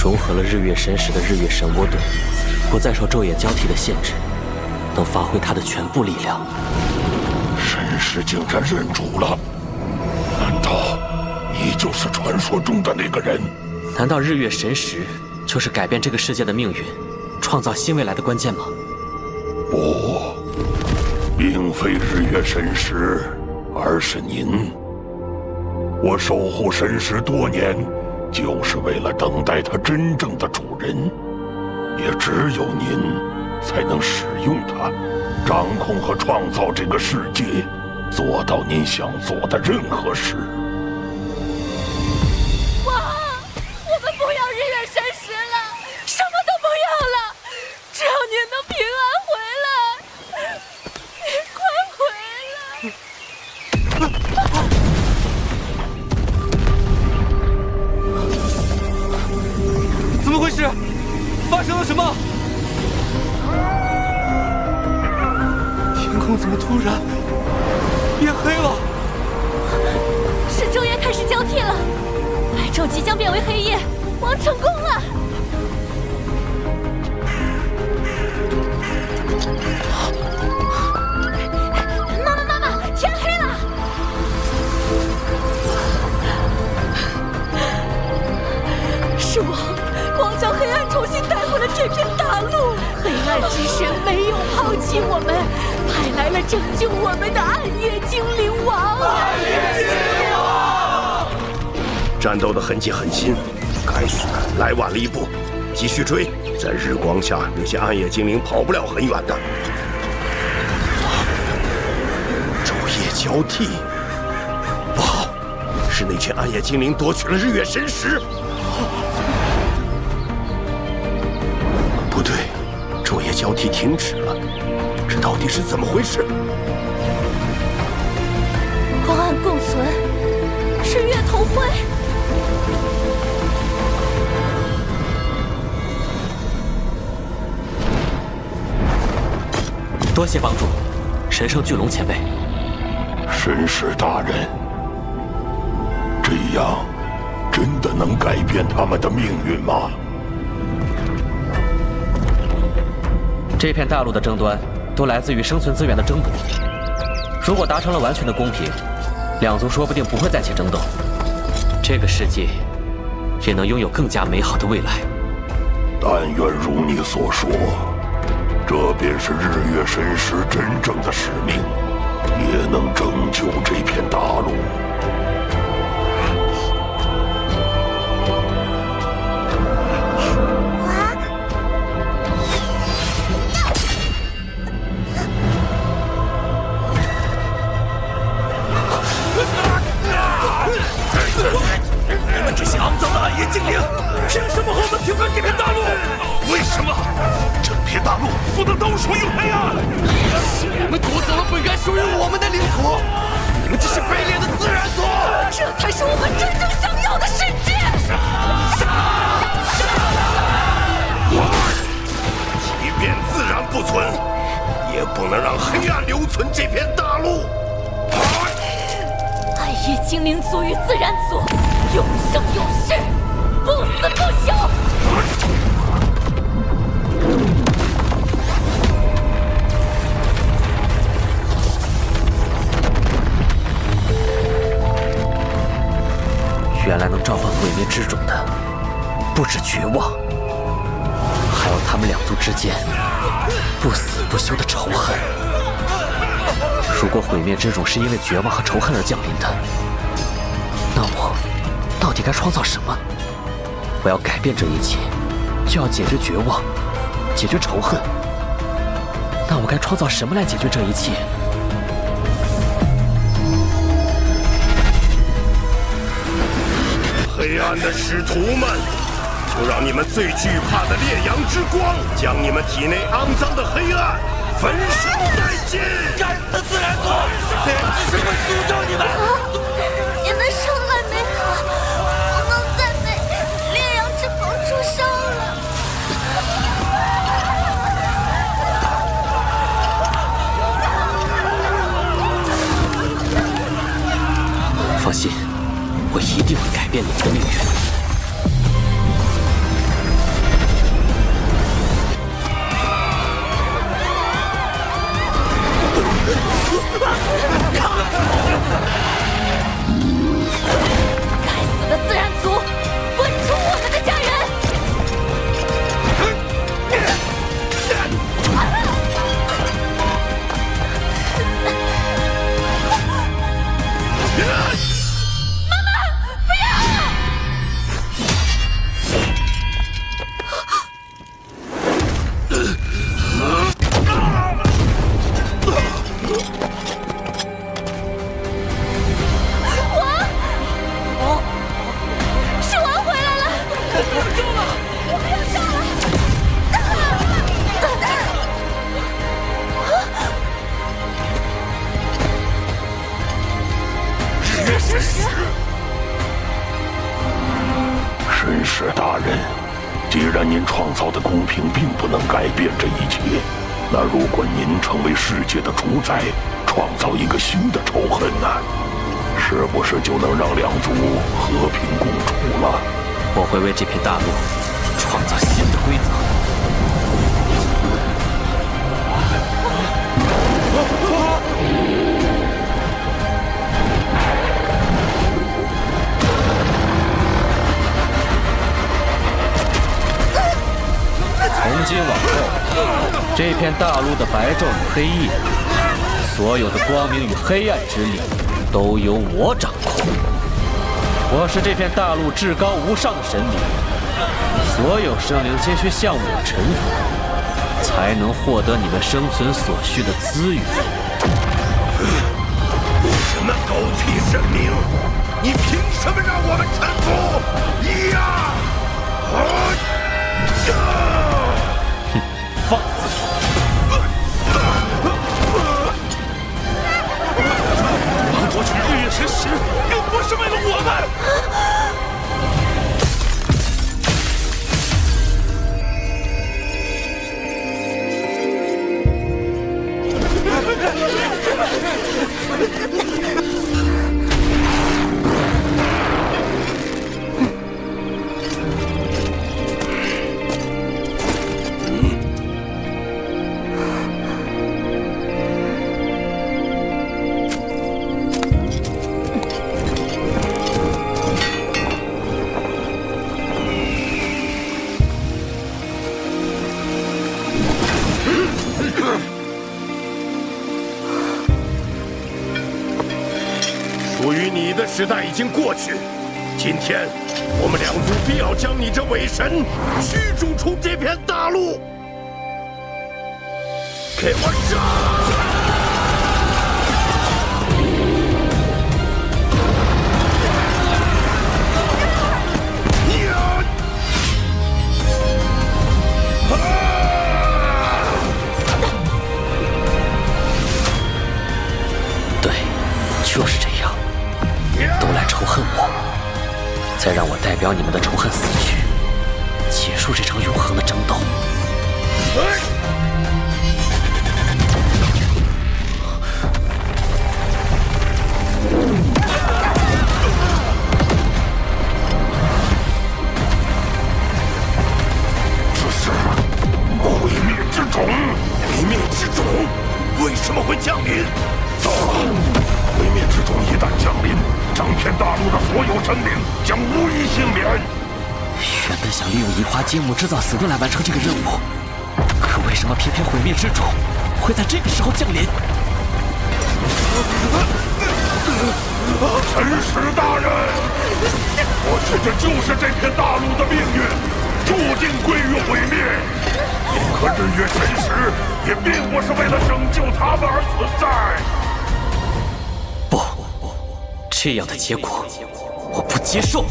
融合了日月神石的日月神窝盾，不再受昼夜交替的限制，能发挥它的全部力量。神石竟然认主了，难道你就是传说中的那个人？难道日月神石就是改变这个世界的命运、创造新未来的关键吗？不，并非日月神石，而是您。我守护神石多年，就是为了等待它真正的主人，也只有您才能使用它，掌控和创造这个世界，做到您想做的任何事。哇！我们不要日月神石了，什么都不要了，只要您能平安回来，您快回来！怎么回事？发生了什么？天空怎么突然变黑了？是昼夜开始交替了，白昼即将变为黑夜，王成功了！妈妈，天黑了！是王将黑暗重新带回了这片大陆，黑暗之神没有抛弃我们，派来了拯救我们的暗夜精灵王。暗夜精灵王，战斗的痕迹很新，该死，来晚了一步，继续追，在日光下，那些暗夜精灵跑不了很远的。昼夜交替，不好，是那群暗夜精灵夺取了日月神石。不对，昼夜交替停止了，这到底是怎么回事？光暗共存，日月同辉。多谢帮助，神圣巨龙前辈。神使大人，这样真的能改变他们的命运吗？这片大陆的争端都来自于生存资源的争夺。如果达成了完全的公平，两族说不定不会再起争斗，这个世界也能拥有更加美好的未来。但愿如你所说，这便是日月神石真正的使命，也能拯救这片大陆。你们这些肮脏的暗夜精灵，凭什么和我们平分这片大陆？为什么整片大陆不能都属于黑暗？你们夺走了本该属于我们的领土，你们这是卑劣的自然族！这才是我们真正想要的世界！即便自然不存，也不能让黑暗留存这片大陆。暗夜精灵族与自然族永生永世，不死不休。原来能召唤毁灭之种的，不止绝望，还有他们两族之间不死不休的仇恨。如果毁灭之种是因为绝望和仇恨而降临的，那我到底该创造什么？我要改变这一切，就要解决绝望，解决仇恨。那我该创造什么来解决这一切？黑暗的使徒们，就让你们最惧怕的烈阳之光，将你们体内肮脏的黑暗焚烧殆尽！该死的自然族，炼之神会诅咒你们！你的伤还没好，不能再被烈阳之光灼伤了。放心，我一定会改变你们的命运。该死的自然族，滚出我们的家园！妈妈，不要！是王回来了！不救了！我们要杀了！神使大人，既然您创造的公平并不能改变这一切，那如果您成为世界的主宰，创造一个新的仇恨呢？是不是就能让两族和平共处了？我会为这片大陆创造新的规则。从今往后，这片大陆的白昼与黑夜，所有的光明与黑暗之力，都由我掌控。我是这片大陆至高无上的神灵，所有生灵皆需向我臣服，才能获得你们生存所需的资源。什么狗屁神明？你凭什么让我们臣服？呀！哼，放肆！夺取日月神石，并不是为了我们。属于你的时代已经过去，今天我们两族必要将你这伪神驱逐出这片大陆！给我杀！对，就是这样。都来仇恨我，再让我代表你们的仇恨死去，结束这场永恒的争斗。这是毁灭之种，毁灭之种为什么会降临？糟了！毁灭之种一旦降临，整片大陆的所所有生灵将无一幸免。原本想利用移花接木制造死盾来完成这个任务，可为什么偏偏毁灭之主会在这个时候降临？神使大人，或许这就是这片大陆的命运，注定归于毁灭。可日月神石也并不是为了拯救他们而存在。不，这样的结果我不接受。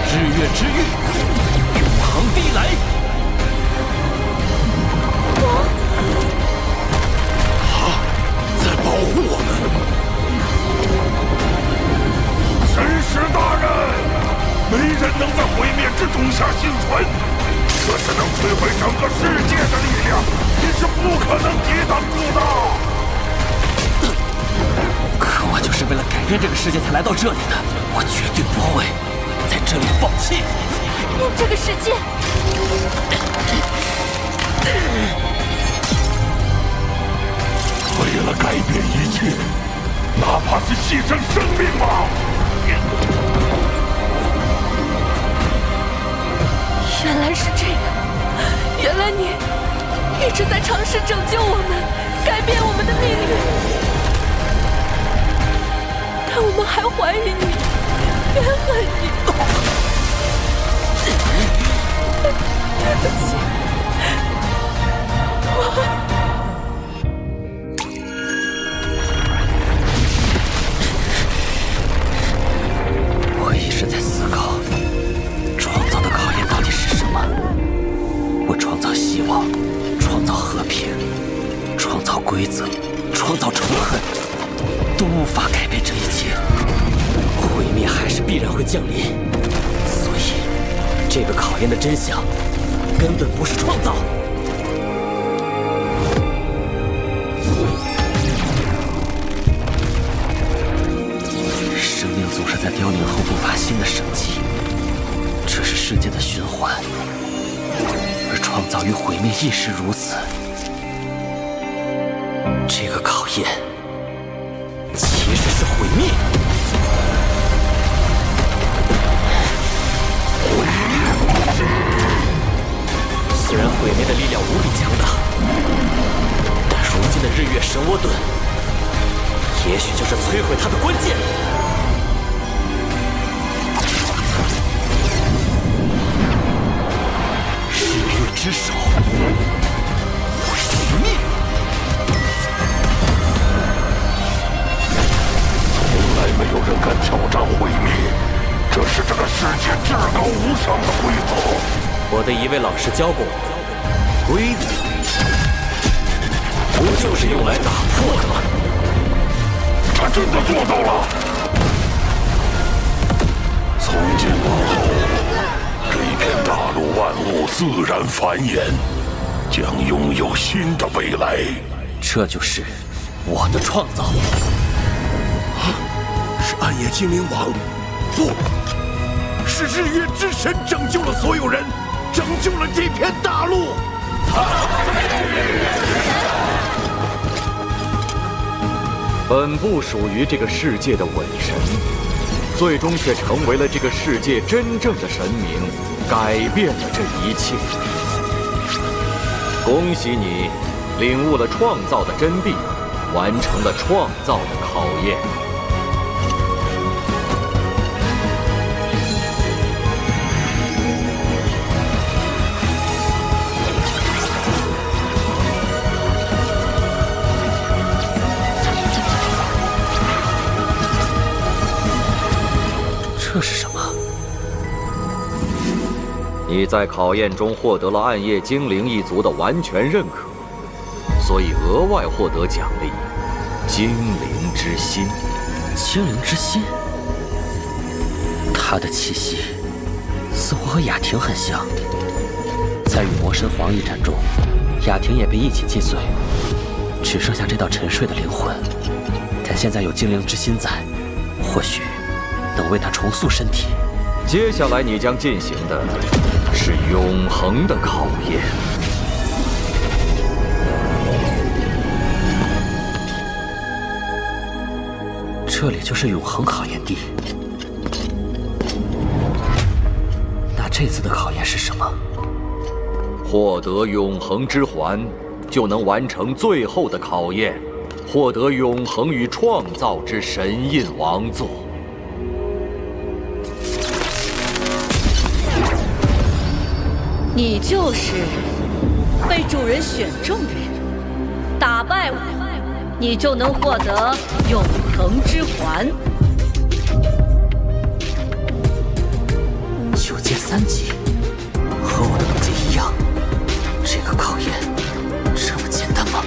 日月之域，永恒地来。在保护我们。神使大人，没人能在毁灭之种下幸存，这是能摧毁整个世界的力量，你是不可能抵挡住的。可我就是为了改变这个世界才来到这里的，我绝对不会在这里放弃。改变这个世界。为了改变一切，哪怕是牺牲生命吗？原来是这样，原来你一直在尝试拯救我们，改变我们的命运。但我们还怀疑你，怨恨你。对不起，我一直在思考，创造的考验到底是什么？我创造希望，创造和平，创造规则，创造仇恨，都无法改变这一切。毁灭还是必然会降临，所以这个考验的真相根本不是创造。生命总是在凋零后迸发新的生机，这是世界的循环，而创造与毁灭亦是如此。这个考验其实是毁灭。虽然毁灭的力量无比强大，但如今的日月神涡盾，也许就是摧毁它的关键。日月之手，毁灭。从来没有人敢挑战毁灭，这是这个世界至高无上的规则。我的一位老师教过我，规则不就是用来打破的吗？他真的做到了。从今往后，这一片大陆万物自然繁衍，将拥有新的未来。这就是我的创造。是暗夜精灵王，不是日月之神拯救了所有人，拯救了这片大陆。本不属于这个世界的伪神，最终却成为了这个世界真正的神明，改变了这一切。恭喜你，领悟了创造的真谛，完成了创造的考验。这是什么？你在考验中获得了暗夜精灵一族的完全认可，所以额外获得奖励——精灵之心。精灵之心，它的气息似乎和雅婷很像。在与魔神皇一战中，雅婷也被一起击碎，只剩下这道沉睡的灵魂。但现在有精灵之心在，或许能为他重塑身体。接下来你将进行的是永恒的考验。这里就是永恒考验地。那这次的考验是什么？获得永恒之环，就能完成最后的考验，获得永恒与创造之神印王座。你就是被主人选中的人，打败我，你就能获得永恒之环。9阶3级，和我的等级一样。这个考验这么简单吗？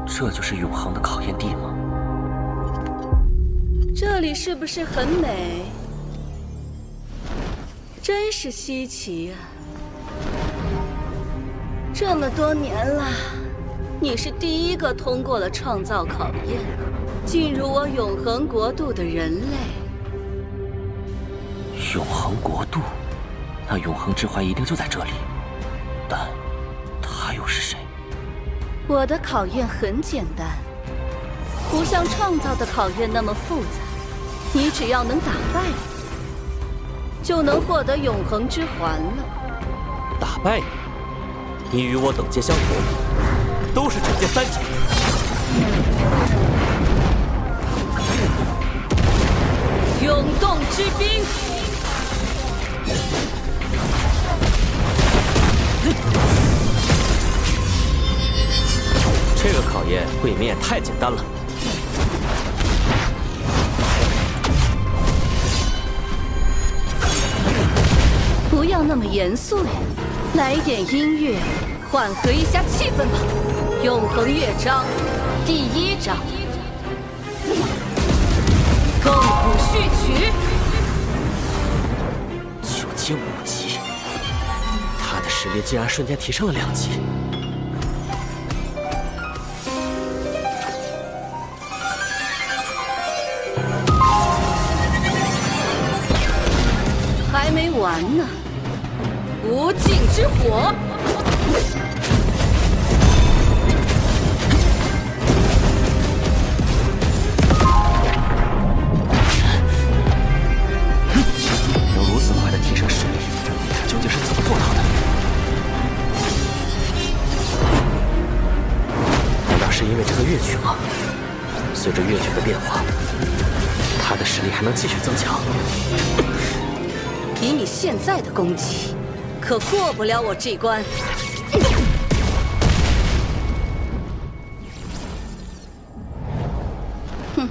这就是永恒的考验地吗？这里是不是很美？真是稀奇啊！这么多年了，你是第一个通过了创造考验，进入我永恒国度的人类。永恒国度，那永恒之环一定就在这里。但他又是谁？我的考验很简单，不像创造的考验那么复杂。你只要能打败我，就能获得永恒之环了。打败你？你与我等阶相同，都是9阶3级。永动之兵。这个考验未免也太简单了。不要那么严肃呀，来一点音乐，缓和一下气氛吧。永恒乐章第1章，亘古序曲。9阶5级，他的实力竟然瞬间提升了2级。还没完呢，无尽之火。能如此快的提升实力，他究竟是怎么做到的？难道是因为这个乐曲吗？随着乐曲的变化，他的实力还能继续增强。以你现在的攻击，可过不了我这关。哼。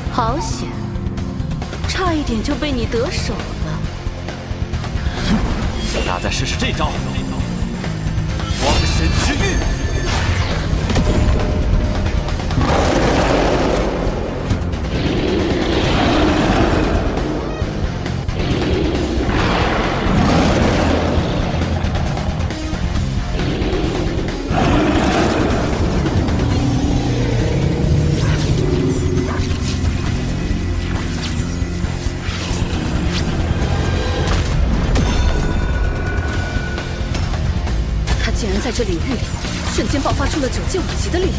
好险，差一点就被你得手了。那再试试这招，光神之域。竟然在这领域里瞬间爆发出了9阶5级的力量，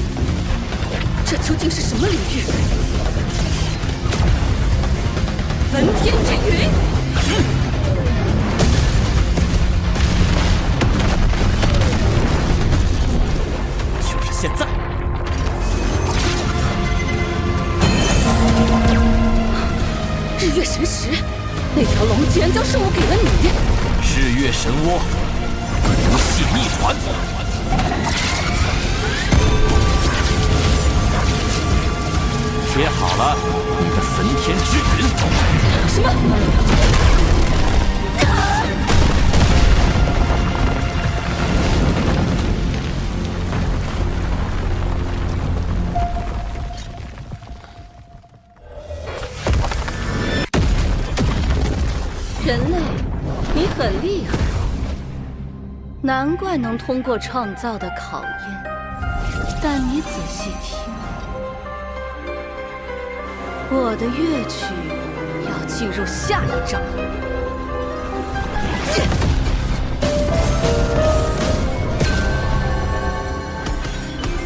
这究竟是什么领域？焚天之云！就是现在！日月神石，那条龙竟然然将圣物给了你。日月神窝，不系逆传。贴好了，你的焚天之云。什么？人类，你很厉害，难怪能通过创造的考验。但你仔细听，我的乐曲要进入下一章。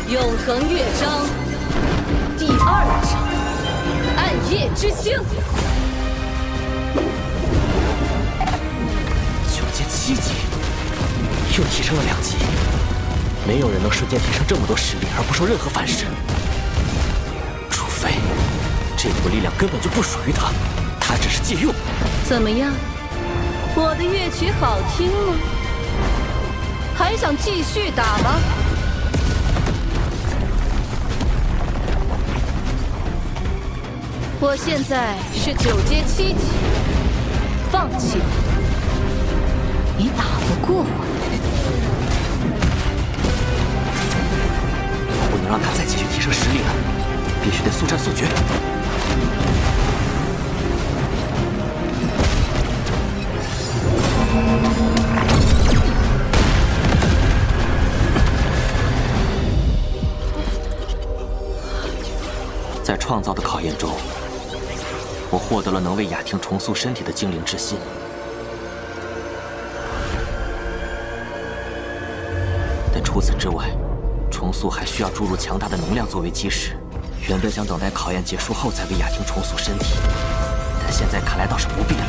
永恒乐章第2章，暗夜之星。9阶7级，又提升了2级。没有人能瞬间提升这么多实力而不受任何反噬，除非这股力量根本就不属于他，他只是借用。怎么样？我的乐曲好听吗？还想继续打吗？我现在是9阶7级，放弃吧，你打不过我。不能让他再继续提升实力了，必须得速战速决。在创造的考验中，我获得了能为雅婷重塑身体的精灵之心。但除此之外，重塑还需要注入强大的能量作为基石。原本想等待考验结束后再为雅婷重塑身体，但现在看来倒是不必了。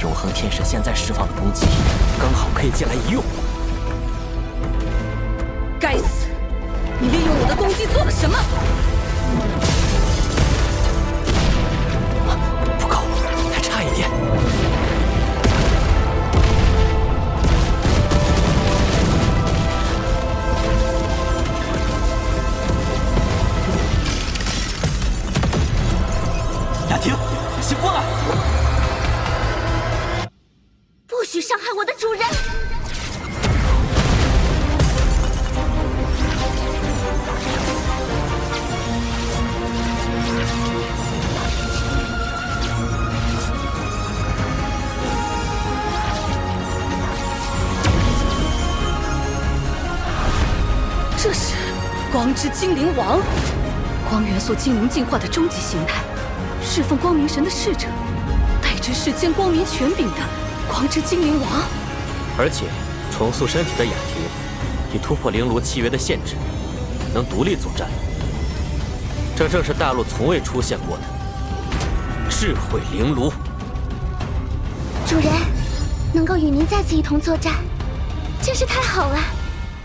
永恒天使现在释放的攻击，刚好可以借来一用。该死！你利用我的攻击做了什么？不够，还差一点。雅婷，醒过来！不许伤害我的主人！这是光之精灵王，光元素精灵进化的终极形态，侍奉光明神的使者，代指世间光明权柄的光之精灵王。而且，重塑身体的雅婷已突破灵炉契约的限制，能独立作战。这正是大陆从未出现过的智慧灵炉。主人，能够与您再次一同作战，真是太好了。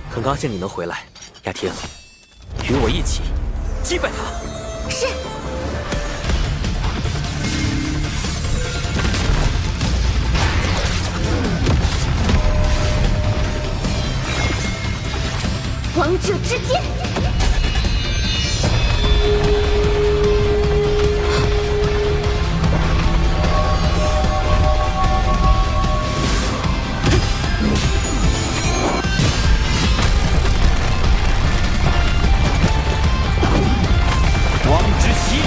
很高兴你能回来，雅婷，与我一起击败他。是。王者之剑。光之洗礼。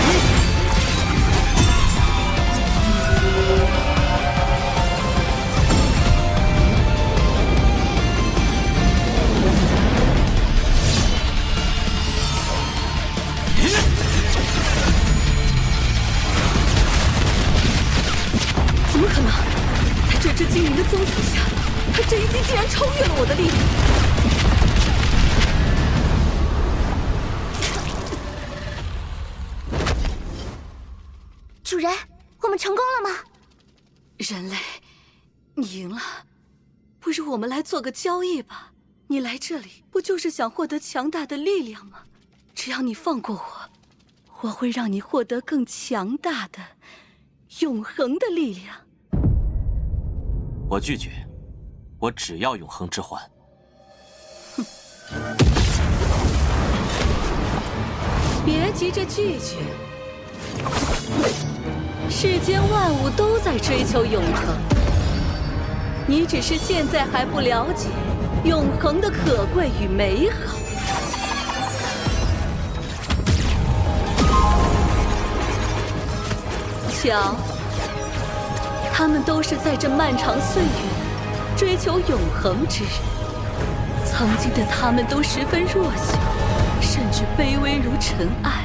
怎么可能？在这只精灵的宗族下，他这一击竟然超越了我的力量。主人，我们成功了吗？人类，你赢了。不如我们来做个交易吧。你来这里不就是想获得强大的力量吗？只要你放过我，我会让你获得更强大的、永恒的力量。我拒绝，我只要永恒之环。别急着拒绝，世间万物都在追求永恒，你只是现在还不了解永恒的可贵与美好。瞧，他们都是在这漫长岁月追求永恒之人。曾经的他们都十分弱小，甚至卑微如尘埃。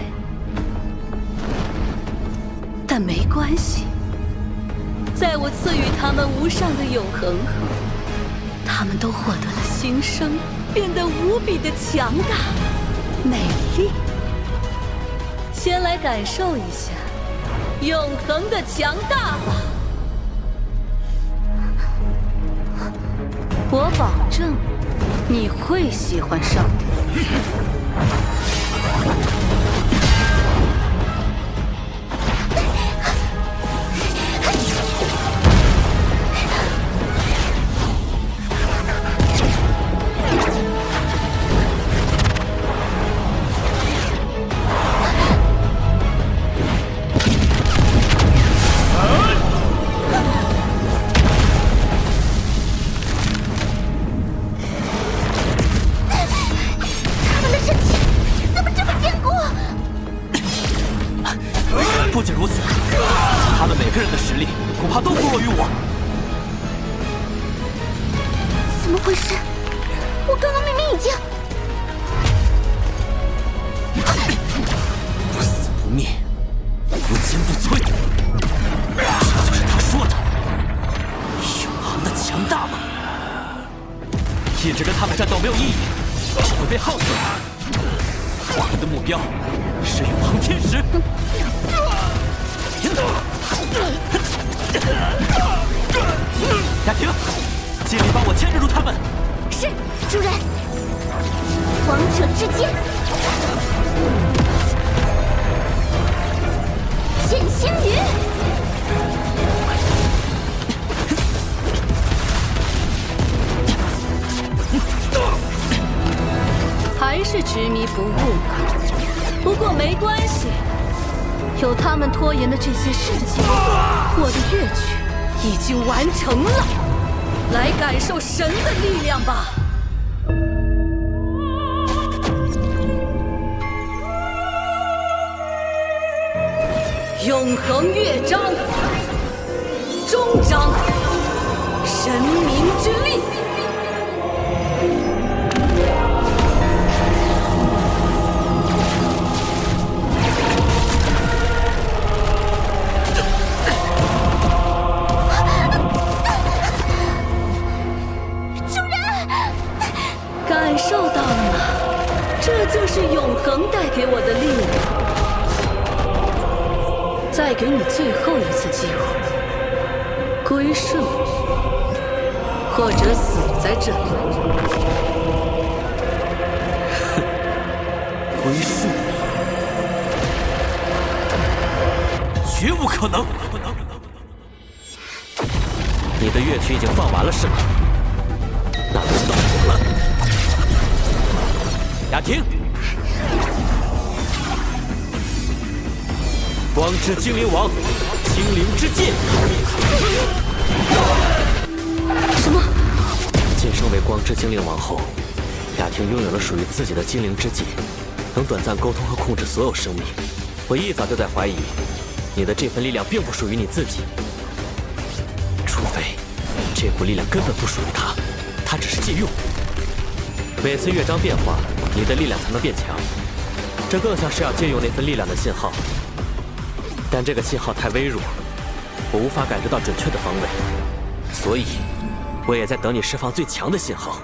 但没关系，在我赐予他们无上的永恒后，他们都获得了新生，变得无比的强大、美丽。先来感受一下永恒的强大吧！我保证，你会喜欢上的。不仅如此，他们每个人的实力恐怕都不弱于我。怎么回事？我刚刚明明已经……不死不灭，不坚不摧，这就是他说的永恒的强大吗？一直跟他们战斗没有意义，只会被耗死。我们的目标是永恒天使。雅婷，尽力帮我牵制住他们。是，主人。王者之剑，剑星雨。还是执迷不悟吧。不过没关系。有他们拖延的这些时间，我的乐曲已经完成了。来感受神的力量吧！永恒乐章，终章，神明之力。感受到了吗？这就是永恒带给我的力量。再给你最后一次机会，归顺我，或者死在这里。归顺我，绝无可能！你的乐曲已经放完了是吗？那轮到我了。雅婷，光之精灵王，精灵之剑。什么？晋升为光之精灵王后，雅婷拥有了属于自己的精灵之剑，能短暂沟通和控制所有生命。我一早就在怀疑，你的这份力量并不属于你自己，除非这股力量根本不属于他，他只是借用。每次乐章变化，你的力量才能变强，这更像是要借用那份力量的信号。但这个信号太微弱，我无法感知到准确的方位，所以我也在等你释放最强的信号。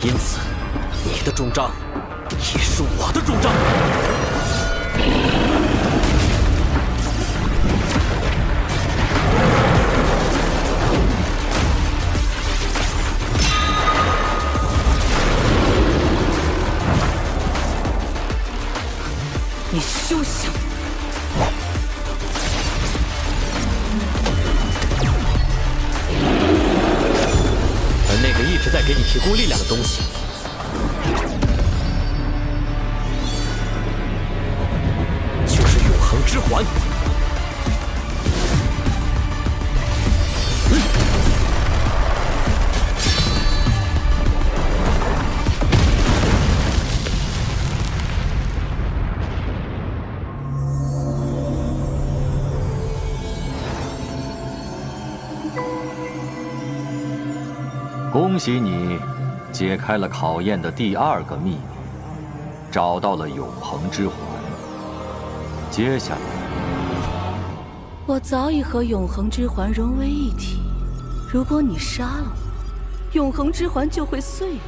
因此，你的终章也是我的终章。你休想！在给你提供力量的东西。就是永恒之环。恭喜你，解开了考验的第2个秘密，找到了永恒之环。接下来，我早已和永恒之环融为一体。如果你杀了我，永恒之环就会碎了；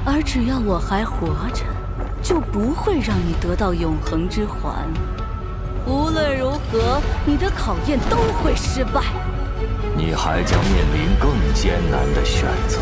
而只要我还活着，就不会让你得到永恒之环。无论如何，你的考验都会失败。你还将面临更艰难的选择。